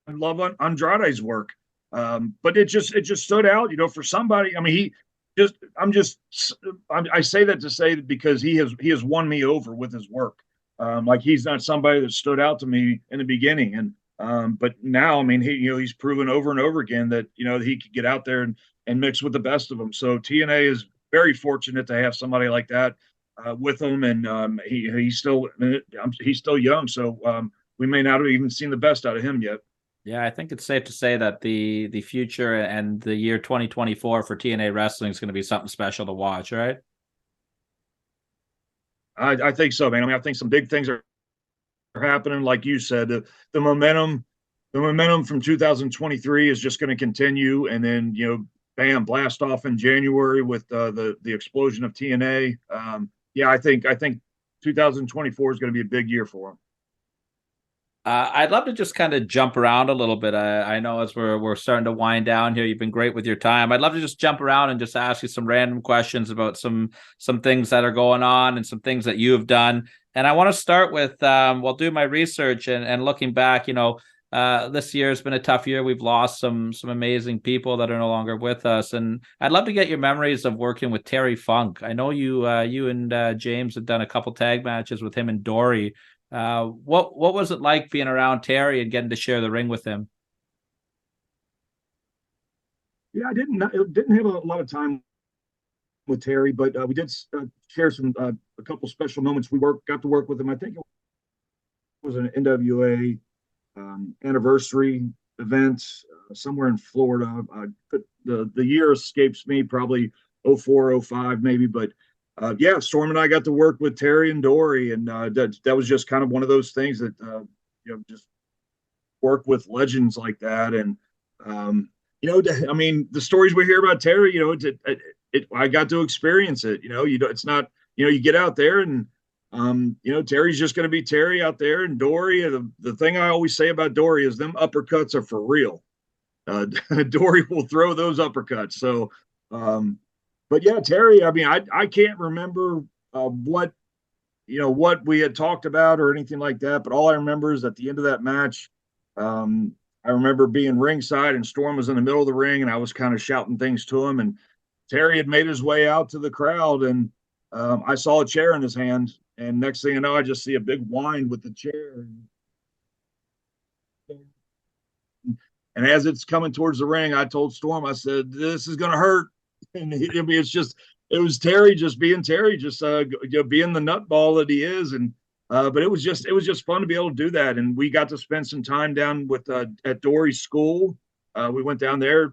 love Andrade's work, but it just stood out, for somebody. I mean, I say that to say that because he has won me over with his work. Like, he's not somebody that stood out to me in the beginning, and but now, I mean, he's proven over and over again that he could get out there and mix with the best of them. So TNA is very fortunate to have somebody like that with him, and he's still young, so we may not have even seen the best out of him yet. Yeah, I think it's safe to say that the future and the year 2024 for TNA Wrestling is going to be something special to watch, right? I think so, man. I mean, I think some big things are happening, like you said. The momentum from 2023 is just going to continue, and then bam, blast off in January with the explosion of TNA. Yeah, I think 2024 is going to be a big year for them. I'd love to just kind of jump around a little bit. I know as we're starting to wind down here, you've been great with your time. I'd love to just jump around and just ask you some random questions about some things that are going on and some things that you have done. And I want to start with, do my research and looking back, this year has been a tough year. We've lost some amazing people that are no longer with us. And I'd love to get your memories of working with Terry Funk. I know you and James have done a couple tag matches with him and Dory. What was it like being around Terry and getting to share the ring with him? Yeah, I didn't have a lot of time with Terry, but we did share a couple special moments. We got to work with him. I think it was an NWA anniversary event somewhere in Florida. The year escapes me, probably 04, 05 maybe, but yeah, Storm and I got to work with Terry and Dory, and that was just kind of one of those things that just work with legends like that. And I mean, the stories we hear about Terry, I got to experience it. It's not, you get out there and Terry's just going to be Terry out there, and Dory. The thing I always say about Dory is them uppercuts are for real. Dory will throw those uppercuts. So. But yeah, Terry, I mean, I can't remember what we had talked about or anything like that. But all I remember is at the end of that match, I I remember being ringside and Storm was in the middle of the ring and I was kind of shouting things to him. And Terry had made his way out to the crowd and I saw a chair in his hand. And next thing you know, I just see a big wind with the chair. And as it's coming towards the ring, I told Storm, I said, "This is going to hurt." And it was Terry just being Terry, just being the nutball that he is. And but it was just fun to be able to do that. And we got to spend some time down with at Dory's school. We went down there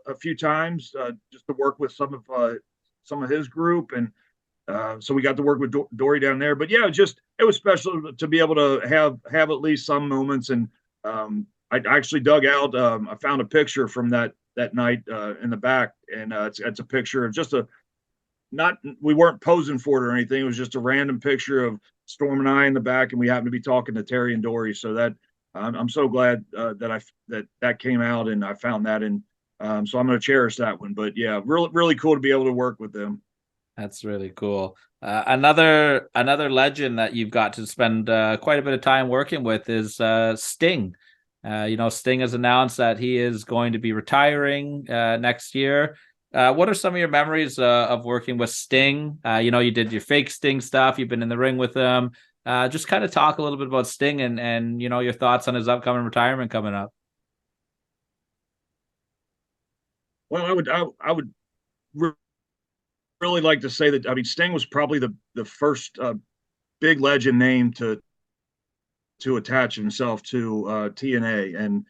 a few times just to work with some of his group, and so we got to work with Dory down there. But yeah, it was special to be able to have at least some moments. And I actually dug out. I found a picture from that night in the back, and it's a picture of just we weren't posing for it or anything. It was just a random picture of Storm and I in the back, and we happened to be talking to Terry and Dory. So that I'm so glad that came out, and I found that, and so I'm going to cherish that one. But yeah, really cool to be able to work with them. That's really cool. Another legend that you've got to spend quite a bit of time working with is Sting. Sting has announced that he is going to be retiring next year. What are some of your memories of working with Sting? You did your fake Sting stuff. You've been in the ring with him. Just kind of talk a little bit about Sting and your thoughts on his upcoming retirement coming up. Well, I would really like to say that, I mean, Sting was probably the first big legend name to attach himself to TNA,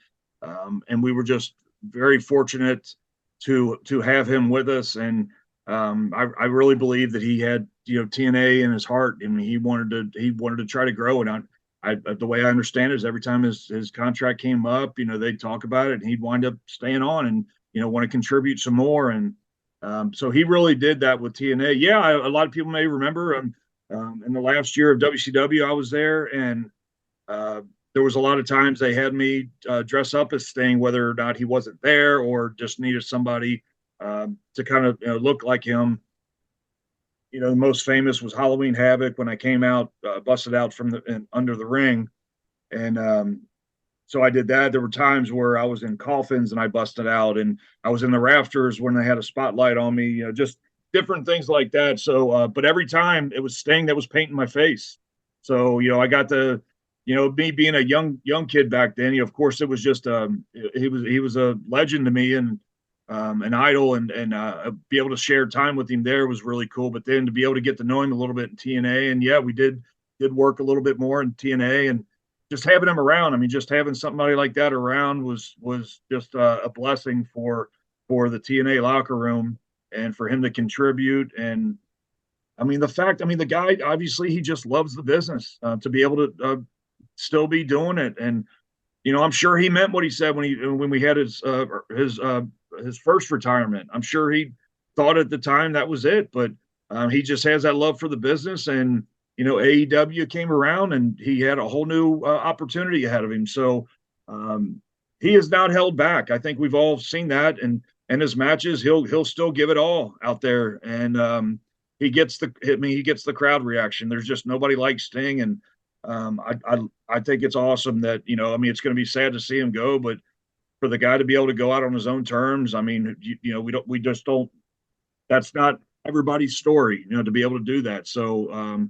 and we were just very fortunate to have him with us. And I really believe that he had TNA in his heart, and he wanted to try to grow it. The way I understand it is every time his contract came up, they'd talk about it, and he'd wind up staying on and want to contribute some more. And so he really did that with TNA. Yeah, a lot of people may remember in the last year of WCW, I was there, and there was a lot of times they had me dress up as Sting, whether or not he wasn't there or just needed somebody to kind of look like him. The most famous was Halloween Havoc when I came out, busted out from under the ring, and so I did that. There were times where I was in coffins and I busted out, and I was in the rafters when they had a spotlight on me. Just different things like that. So, but every time it was Sting that was painting my face. So I got to. Me being a young kid back then, of course, it was just he was a legend to me and an idol, and be able to share time with him there was really cool. But then to be able to get to know him a little bit in TNA, and yeah, we did work a little bit more in TNA, and just having him around. I mean, just having somebody like that around was just a blessing for the TNA locker room and for him to contribute. And I mean, the guy, obviously he just loves the business to be able to still be doing it. And I'm sure he meant what he said when we had his first retirement. I'm sure he thought at the time that was it, but he just has that love for the business. And AEW came around and he had a whole new opportunity ahead of him. So he is not held back. I think we've all seen that, and his matches, he'll still give it all out there, and he gets the crowd reaction. There's just nobody like Sting, and I think it's awesome that it's going to be sad to see him go, but for the guy to be able to go out on his own terms, I mean, we just don't. That's not everybody's story, to be able to do that. So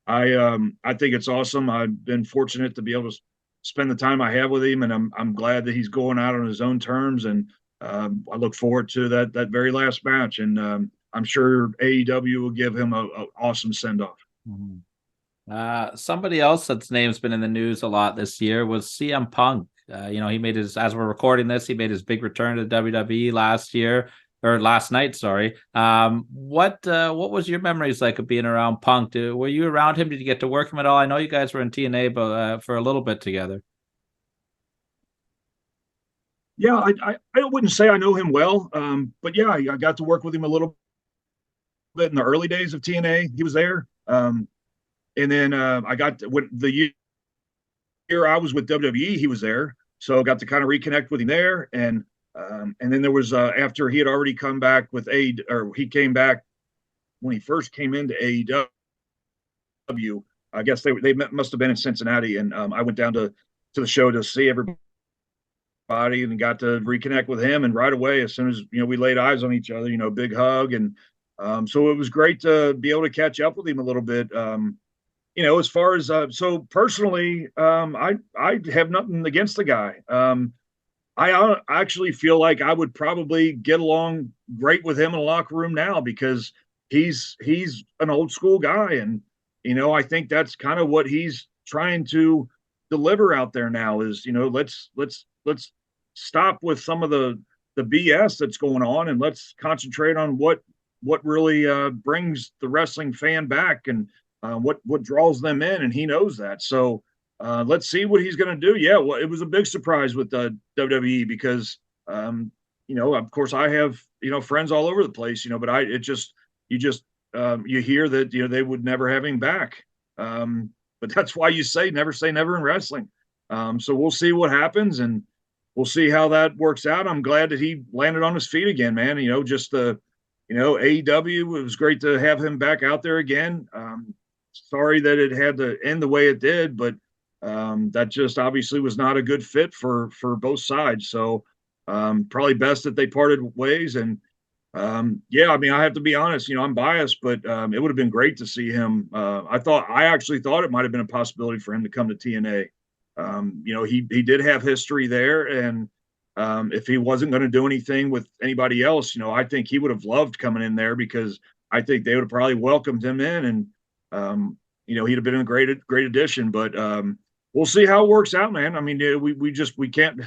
I think it's awesome. I've been fortunate to be able to spend the time I have with him, and I'm glad that he's going out on his own terms, and I look forward to that very last match, and I'm sure AEW will give him a awesome send off. Mm-hmm. Somebody else that's name's been in the news a lot this year was CM Punk. He made as we're recording this, he made his big return to WWE last night. Sorry. What was your memories like of being around Punk? Were you around him? Did you get to work him at all? I know you guys were in TNA, but for a little bit together. Yeah, I wouldn't say I know him well, but yeah, I got to work with him a little bit in the early days of TNA. He was there. And then I got the year I was with WWE, he was there, so I got to kind of reconnect with him there. And then there was after he had already come back with he came back when he first came into AEW. I guess they must have been in Cincinnati, and I went down to the show to see everybody body and got to reconnect with him. And right away, as soon as we laid eyes on each other, big hug, and so it was great to be able to catch up with him a little bit. As far as so personally, I have nothing against the guy. I actually feel like I would probably get along great with him in the locker room now because he's an old school guy, and I think that's kind of what he's trying to deliver out there now is let's stop with some of the BS that's going on, and let's concentrate on what really brings the wrestling fan back, and what draws them in, and he knows that. So let's see what he's going to do. Yeah, well, it was a big surprise with the WWE because of course I have friends all over the place, but you hear that they would never have him back. But that's why you say never in wrestling. So we'll see what happens, and we'll see how that works out. I'm glad that he landed on his feet again, man. Just the AEW, it was great to have him back out there again. Sorry that it had to end the way it did, but that just obviously was not a good fit for both sides. So probably best that they parted ways. And yeah, I mean, I have to be honest, I'm biased, but it would have been great to see him. I actually thought it might have been a possibility for him to come to TNA. He did have history there, and if he wasn't going to do anything with anybody else, I think he would have loved coming in there because I think they would have probably welcomed him in, and he'd have been a great addition. But we'll see how it works out, man. I mean, we can't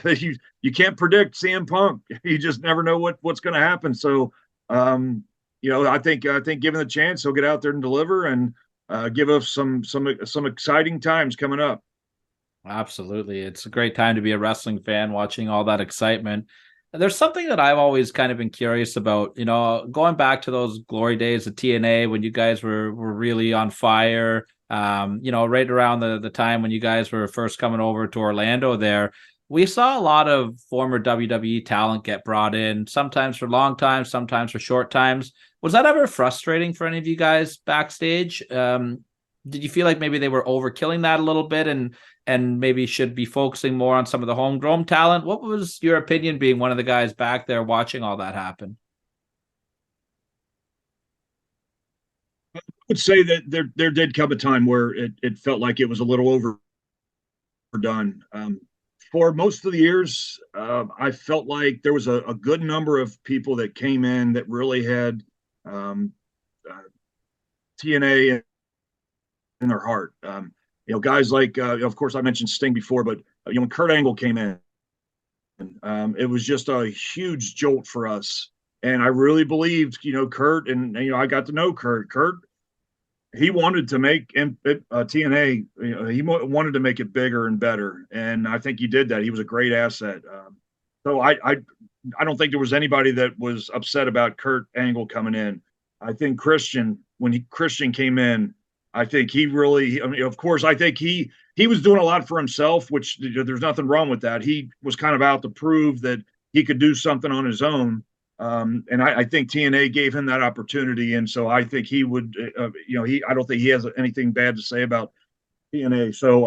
you can't predict CM Punk. You just never know what's going to happen. So I think given the chance, he'll get out there and deliver, and give us some exciting times coming up. Absolutely. It's a great time to be a wrestling fan, watching all that excitement. There's something that I've always kind of been curious about, going back to those glory days of TNA when you guys were really on fire, right around the time when you guys were first coming over to Orlando there. We saw a lot of former WWE talent get brought in, sometimes for long times, sometimes for short times. Was that ever frustrating for any of you guys backstage? Did you feel like maybe they were overkilling that a little bit and maybe should be focusing more on some of the homegrown talent? What was your opinion, being one of the guys back there watching all that happen? I would say that there did come a time where it felt like it was a little overdone. For most of the years, I felt like there was a good number of people that came in that really had TNA in their heart. Guys like, of course, I mentioned Sting before, but when Kurt Angle came in, it was just a huge jolt for us. And I really believed, Kurt, and I got to know Kurt. Kurt, he wanted to make TNA. He wanted to make it bigger and better, and I think he did that. He was a great asset. So I don't think there was anybody that was upset about Kurt Angle coming in. I think Christian, when Christian came in, I think he really, of course, I think he was doing a lot for himself, which there's nothing wrong with that. He was kind of out to prove that he could do something on his own. And I think TNA gave him that opportunity. And so I think he would, I don't think he has anything bad to say about TNA. So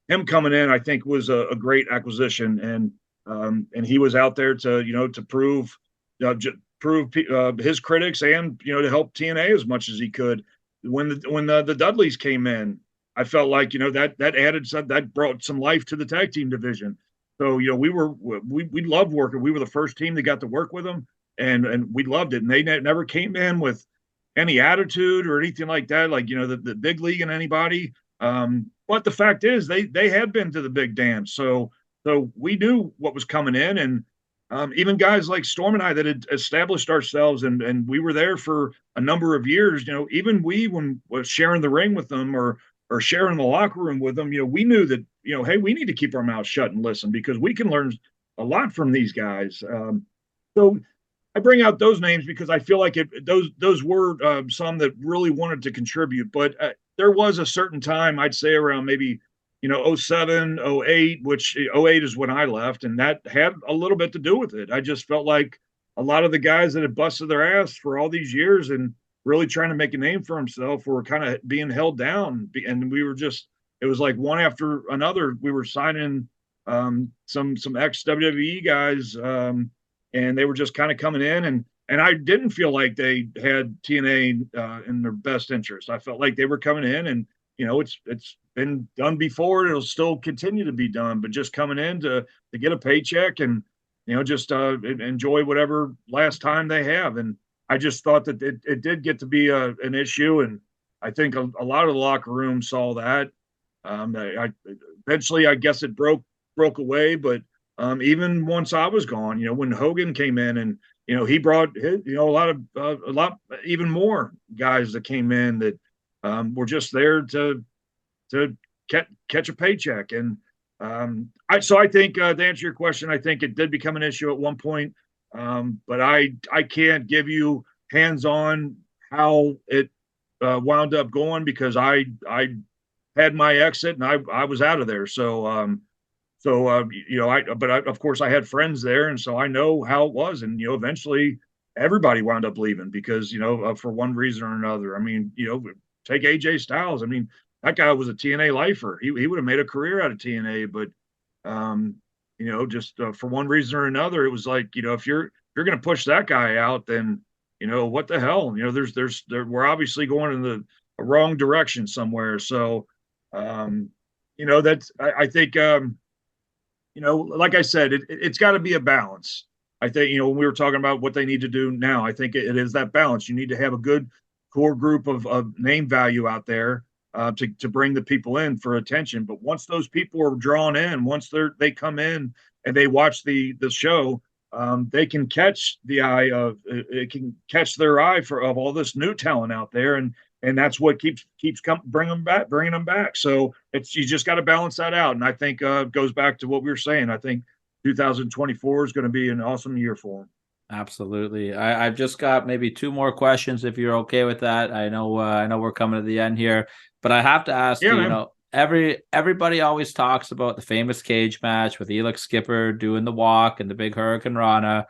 him coming in, I think, was a great acquisition. And he was out there to prove his critics and, to help TNA as much as he could. When the Dudleys came in, I felt like that brought some life to the tag team division. So we loved working. We were the first team that got to work with them, and we loved it. And they never came in with any attitude or anything like that, like the big league and anybody. But the fact is, they had been to the big dance, so we knew what was coming in, and even guys like Storm and I that had established ourselves and we were there for a number of years, even when was sharing the ring with them or sharing the locker room with them, we knew that, hey, we need to keep our mouths shut and listen because we can learn a lot from these guys. So I bring out those names because I feel like those were some that really wanted to contribute, but there was a certain time, I'd say around maybe 07, 08, which 08 is when I left, and that had a little bit to do with it. I just felt like a lot of the guys that had busted their ass for all these years and really trying to make a name for himself were kind of being held down. And it was like one after another. We were signing some ex WWE guys, and they were just kind of coming in, and I didn't feel like they had TNA in their best interest. I felt like they were coming in, and it's been done before. It'll still continue to be done, but just coming in to get a paycheck and just enjoy whatever last time they have. And I just thought that it did get to be an issue, and I think a lot of the locker room saw that. Eventually, I guess it broke away, but even once I was gone, when Hogan came in and he brought a lot even more guys that came in that were just there to catch a paycheck. And I think to answer your question, I think it did become an issue at one point, but I can't give you hands on how it wound up going because I had my exit and I was out of there. Of course I had friends there, and so I know how it was. And eventually everybody wound up leaving because for one reason or another. I mean, take AJ Styles. I mean, that guy was a TNA lifer. He would have made a career out of TNA, but just for one reason or another, it was like if you're going to push that guy out, then what the hell? We're obviously going in the wrong direction somewhere. So that's I think like I said, it's got to be a balance. I think when we were talking about what they need to do now, I think it is that balance. You need to have a good core group of name value out there to bring the people in for attention. But once those people are drawn in, once they come in and they watch the show, they can catch the eye of it can catch their eye of all this new talent out there, and that's what keeps bringing them back. So you just got to balance that out. And I think it goes back to what we were saying. I think 2024 is going to be an awesome year for them. Absolutely. I've just got maybe two more questions if you're okay with that. I know we're coming to the end here, but I have to ask everybody always talks about the famous cage match with Elix Skipper doing the walk and the big Hurricane Rana,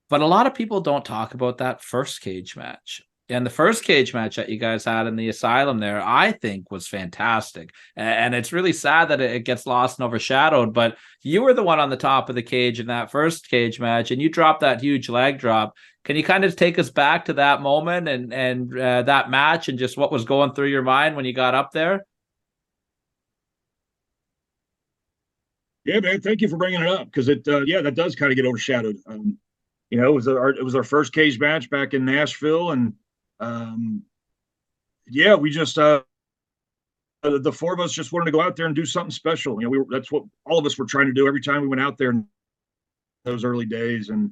but a lot of people don't talk about that first cage match. And the first cage match that you guys had in the asylum there, I think was fantastic. And it's really sad that it gets lost and overshadowed, but you were the one on the top of the cage in that first cage match, and you dropped that huge leg drop. Can you kind of take us back to that moment and that match and just what was going through your mind when you got up there? Yeah, man. Thank you for bringing it up because that does kind of get overshadowed. It was our first cage match back in Nashville, and we just the four of us just wanted to go out there and do something special. That's what all of us were trying to do every time we went out there in those early days, and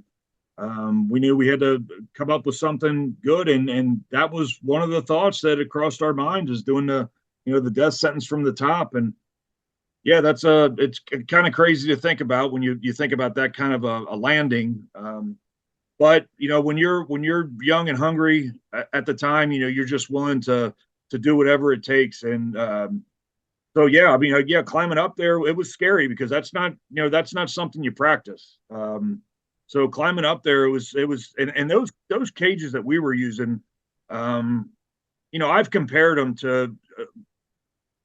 we knew we had to come up with something good, and that was one of the thoughts that had crossed our minds is doing the the death sentence from the top. And that's it's kind of crazy to think about when you think about that kind of a landing. But when you're young and hungry at the time, you're just willing to do whatever it takes. And climbing up there, it was scary because that's not something you practice. So climbing up there, it was and those cages that we were using, I've compared them to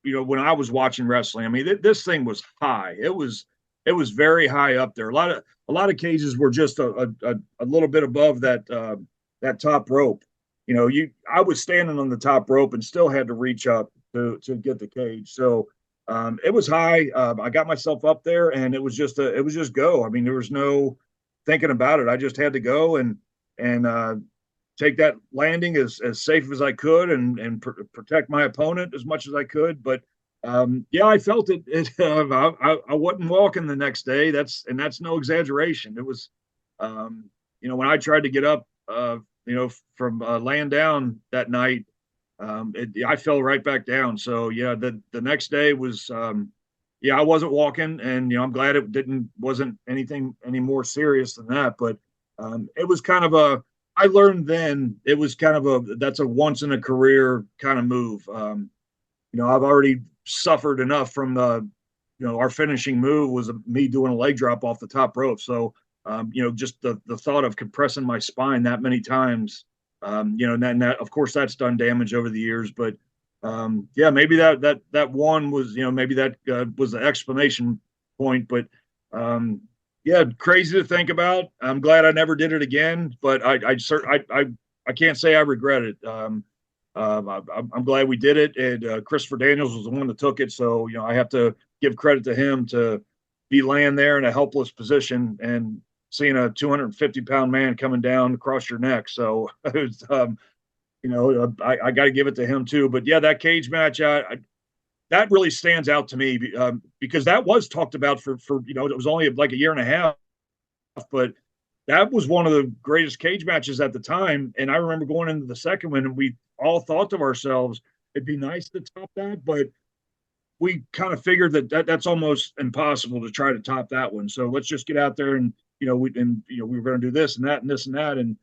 when I was watching wrestling. I mean, this thing was high. It was very high up there. A lot of cages were just a little bit above that top rope. I was standing on the top rope and still had to reach up to get the cage. So it was high. I got myself up there, and it was just go. I mean, there was no thinking about it. I just had to go and take that landing as safe as I could and protect my opponent as much as I could. But I felt it. I wasn't walking the next day. That's no exaggeration. It was, when I tried to get up, from laying down that night, I fell right back down. So the next day was, I wasn't walking, and I'm glad it wasn't anything any more serious than that. But it was kind of I learned then it was kind of that's a once in a career kind of move. I've already suffered enough from our finishing move was me doing a leg drop off the top rope. So, just the thought of compressing my spine that many times, and that of course that's done damage over the years, but maybe that one was, maybe that was the explanation point. But yeah, crazy to think about. I'm glad I never did it again, but I can't say I regret it. I'm glad we did it, and Christopher Daniels was the one that took it. So I have to give credit to him to be laying there in a helpless position and seeing a 250-pound man coming down across your neck. So it was, I got to give it to him too. But yeah, that cage match, that really stands out to me because that was talked about for it was only like a year and a half, but that was one of the greatest cage matches at the time. And I remember going into the second one, and we all thought to ourselves, it'd be nice to top that, but we kind of figured that's almost impossible to try to top that one. So let's just get out there and we were going to do this and that and this and that, and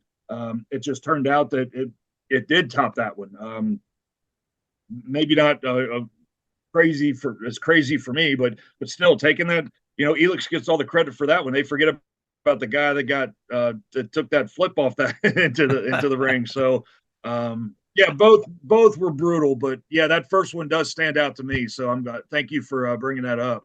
it just turned out that it did top that one. Maybe not crazy for me, but still taking that. Elix gets all the credit for that one. They forget about the guy that took that flip off that into the ring. So yeah, both were brutal, but yeah, that first one does stand out to me. So thank you for bringing that up.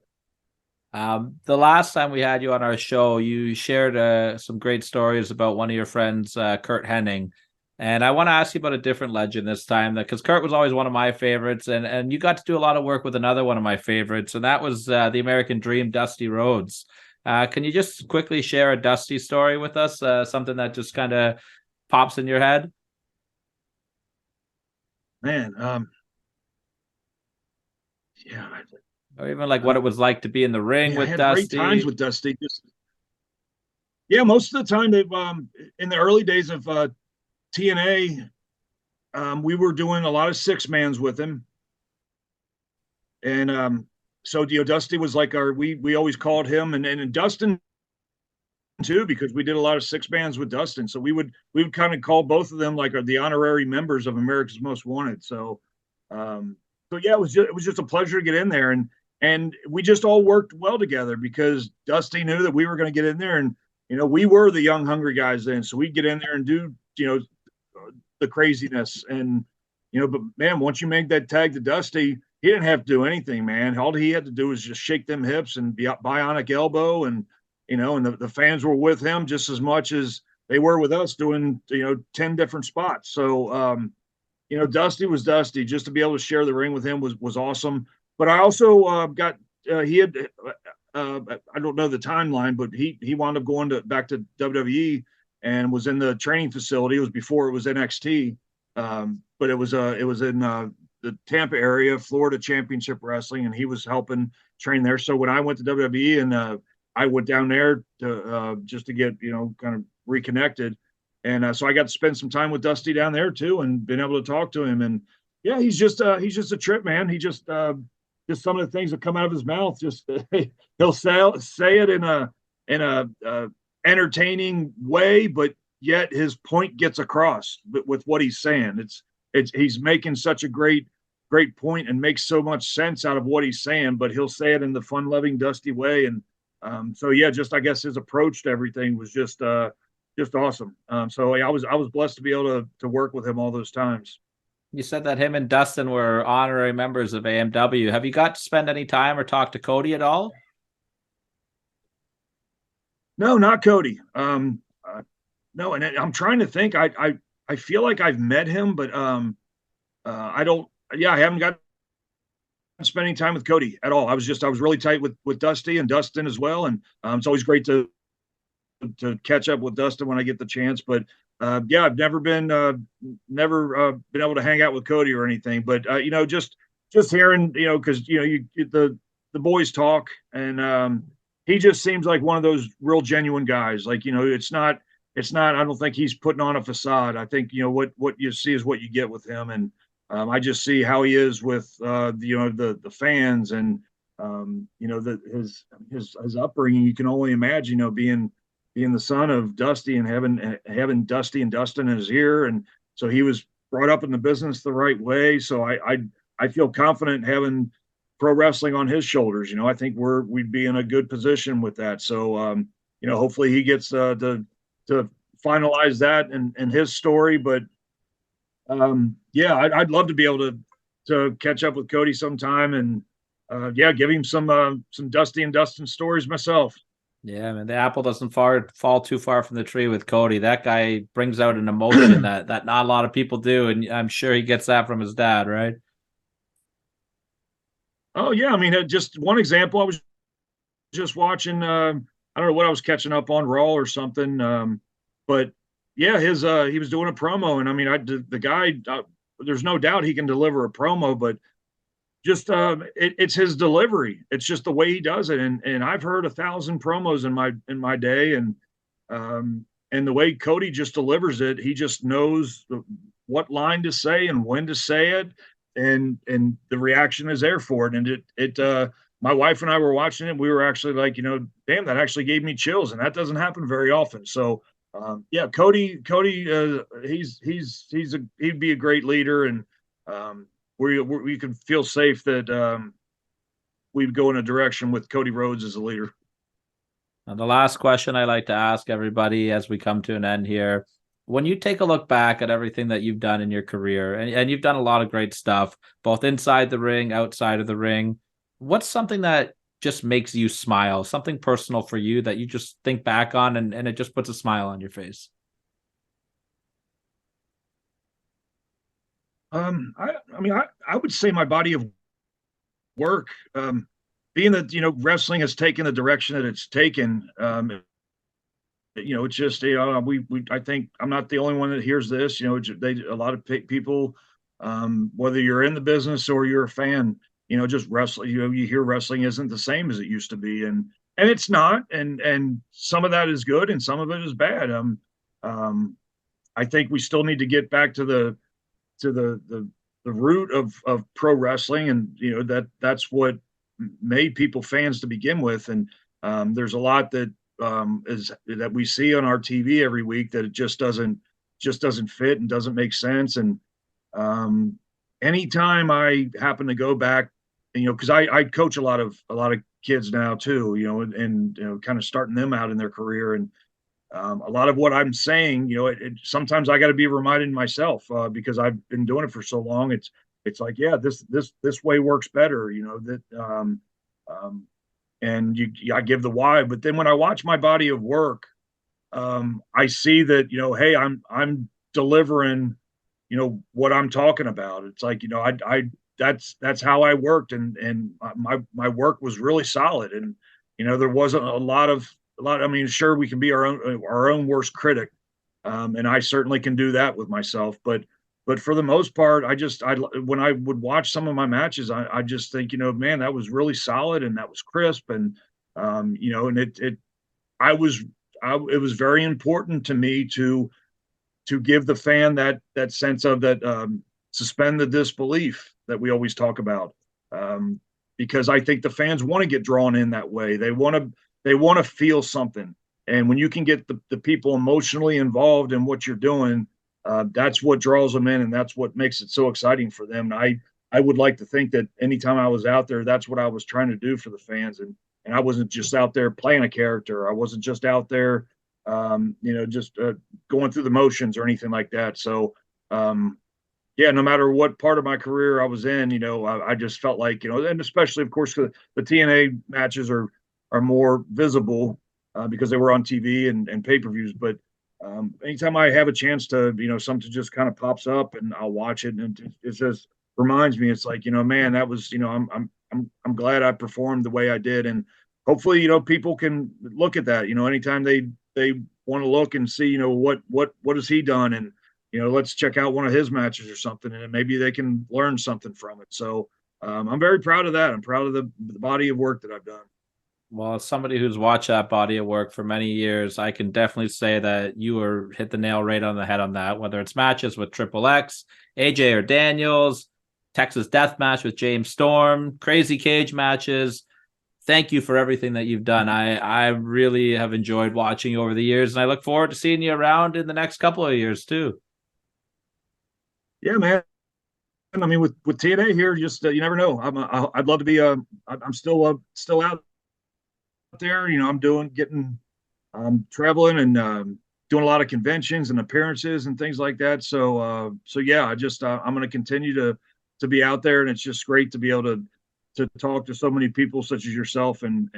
The last time we had you on our show, you shared some great stories about one of your friends, Kurt Hennig. And I want to ask you about a different legend this time, because Kurt was always one of my favorites, and you got to do a lot of work with another one of my favorites, and that was the American Dream, Dusty Rhodes. Can you just quickly share a Dusty story with us, something that just kind of pops in your head? Man, yeah. Or even like what it was like to be in the ring with Dusty. Great times with Dusty. Yeah, most of the time they've in the early days of TNA, we were doing a lot of 6-mans with him, and so Dusty was like we always called him, and Dustin too, because we did a lot of 6-mans with Dustin. So we would kind of call both of them like the honorary members of America's Most Wanted. So yeah, it was just a pleasure to get in there, and we just all worked well together because Dusty knew that we were going to get in there, and we were the young hungry guys then, so we'd get in there and do the craziness, and but man, once you make that tag to Dusty, he didn't have to do anything, man. All he had to do was just shake them hips and be bionic elbow, and and the fans were with him just as much as they were with us doing 10 different spots. So Dusty was Dusty. Just to be able to share the ring with him was awesome. But I also got he had I don't know the timeline, but he wound up going back to WWE and was in the training facility. It was before it was NXT, but it was in the Tampa area, Florida Championship Wrestling, and he was helping train there. So when I went to WWE and I went down there to just to get kind of reconnected, and so I got to spend some time with Dusty down there too, and been able to talk to him. And yeah, he's just a trip, man. He just some of the things that come out of his mouth, just he'll say it in a entertaining way, but yet his point gets across with what he's saying. He's making such a great point and makes so much sense out of what he's saying, but he'll say it in the fun-loving Dusty way. And so yeah, just I guess his approach to everything was just awesome. So yeah, I was blessed to be able to work with him all those times. You said that him and Dustin were honorary members of AMW. Have you got to spend any time or talk to Cody at all? No, not Cody. No, and I'm trying to think. I feel like I've met him, but I don't. Yeah, I haven't got spending time with Cody at all. I was really tight with Dusty and Dustin as well, and it's always great to catch up with Dustin when I get the chance. But yeah, I've never been able to hang out with Cody or anything. But just hearing because the boys talk, and he just seems like one of those real genuine guys. Like it's not. I don't think he's putting on a facade. I think what you see is what you get with him, and I just see how he is with the fans, and his upbringing. You can only imagine being the son of Dusty and having Dusty and Dustin in his ear, and so he was brought up in the business the right way. So I feel confident having pro wrestling on his shoulders. I think we'd be in a good position with that. So hopefully he gets to finalize that and his story. But yeah, I'd love to be able to catch up with Cody sometime and yeah, give him some Dusty and Dustin stories myself. Yeah, man, the apple doesn't fall too far from the tree with Cody. That guy brings out an emotion that not a lot of people do, and I'm sure he gets that from his dad, right? Oh yeah, I mean, just one example. I was just watching. I don't know what I was catching up on, Raw or something. But yeah, his he was doing a promo, and I mean, the guy. There's no doubt he can deliver a promo, but just it's his delivery. It's just the way he does it. And I've heard 1,000 promos in my day, and the way Cody just delivers it, he just knows what line to say and when to say it, and the reaction is there for it. And it my wife and I were watching it. We were actually like, damn, that actually gave me chills, and that doesn't happen very often. So yeah, Cody, he'd be a great leader, and we could feel safe that we'd go in a direction with Cody Rhodes as a leader. Now, the last question I like to ask everybody as we come to an end here. When you take a look back at everything that you've done in your career, and you've done a lot of great stuff, both inside the ring, outside of the ring, what's something that just makes you smile, something personal for you that you just think back on and it just puts a smile on your face? I mean, I would say my body of work, being that, wrestling has taken the direction that it's taken. It's just, I think I'm not the only one that hears this. A lot of people, whether you're in the business or you're a fan, just wrestling, you hear wrestling isn't the same as it used to be. And it's not. And some of that is good and some of it is bad. I think we still need to get back to the root of pro wrestling, and that's what made people fans to begin with. And there's a lot that is that we see on our TV every week that it just doesn't fit and doesn't make sense. And anytime I happen to go back, because I coach a lot of kids now too, and kind of starting them out in their career. And a lot of what I'm saying, sometimes I got to be reminded myself because I've been doing it for so long. It's like, yeah, this way works better, and I give the why. But then when I watch my body of work, I see that, hey, I'm delivering, what I'm talking about. It's like, that's how I worked, and my work was really solid, and there wasn't a lot. I mean, sure, we can be our own worst critic, and I certainly can do that with myself. But for the most part, when I would watch some of my matches, I just think, man, that was really solid and that was crisp, and and it was very important to me to give the fan that sense of that, suspend the disbelief that we always talk about, because I think the fans want to get drawn in that way. They want to feel something, and when you can get the people emotionally involved in what you're doing, that's what draws them in, and that's what makes it so exciting for them. And I would like to think that anytime I was out there, that's what I was trying to do for the fans, and I wasn't just out there playing a character. I wasn't just out there, just going through the motions or anything like that. So, yeah, no matter what part of my career I was in, I just felt like, and especially, of course, the TNA matches are more visible because they were on TV and pay-per-views. But anytime I have a chance to, something just kind of pops up and I'll watch it, and it just reminds me, it's like, man, that was, I'm glad I performed the way I did. And hopefully, people can look at that, anytime they want to look and see, what has he done? And, let's check out one of his matches or something, and maybe they can learn something from it. So I'm very proud of that. I'm proud of the body of work that I've done. Well, as somebody who's watched that body of work for many years, I can definitely say that you were hit the nail right on the head on that, whether it's matches with Triple X, AJ or Daniels, Texas Death Match with James Storm, crazy cage matches. Thank you for everything that you've done. I really have enjoyed watching you over the years, and I look forward to seeing you around in the next couple of years too. Yeah, man. I mean, with TNA here, just you never know. I'd love to be. I'm still out there. I'm traveling and doing a lot of conventions and appearances and things like that. So yeah, I'm going to continue to be out there, and it's just great to be able to talk to so many people such as yourself and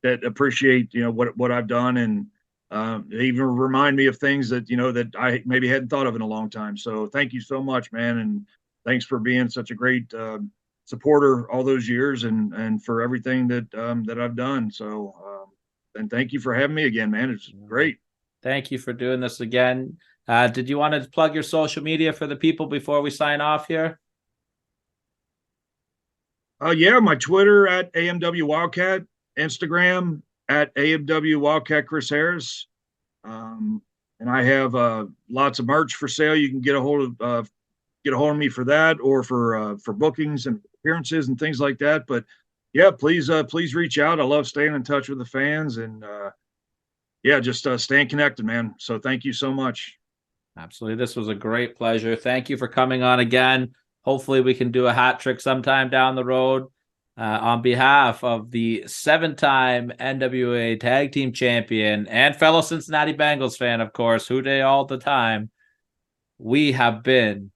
that appreciate what I've done, and even remind me of things that that I maybe hadn't thought of in a long time. So thank you so much, man, and thanks for being such a great supporter all those years, and for everything that I've done. So and thank you for having me again, man. It's great. Thank you for doing this again. Did you want to plug your social media for the people before we sign off here? Yeah, my Twitter at AMW Wildcat, Instagram at AMW Wildcat Chris Harris, and I have lots of merch for sale. You can get a hold of me for that, or for bookings and appearances and things like that. But yeah, please reach out. I love staying in touch with the fans, and yeah, just staying connected, man. So thank you so much. Absolutely. This was a great pleasure. Thank you for coming on again. Hopefully we can do a hat trick sometime down the road. On behalf of the 7-time NWA Tag Team Champion and fellow Cincinnati Bengals fan, of course, Houday all the time, we have been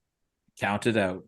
counted out.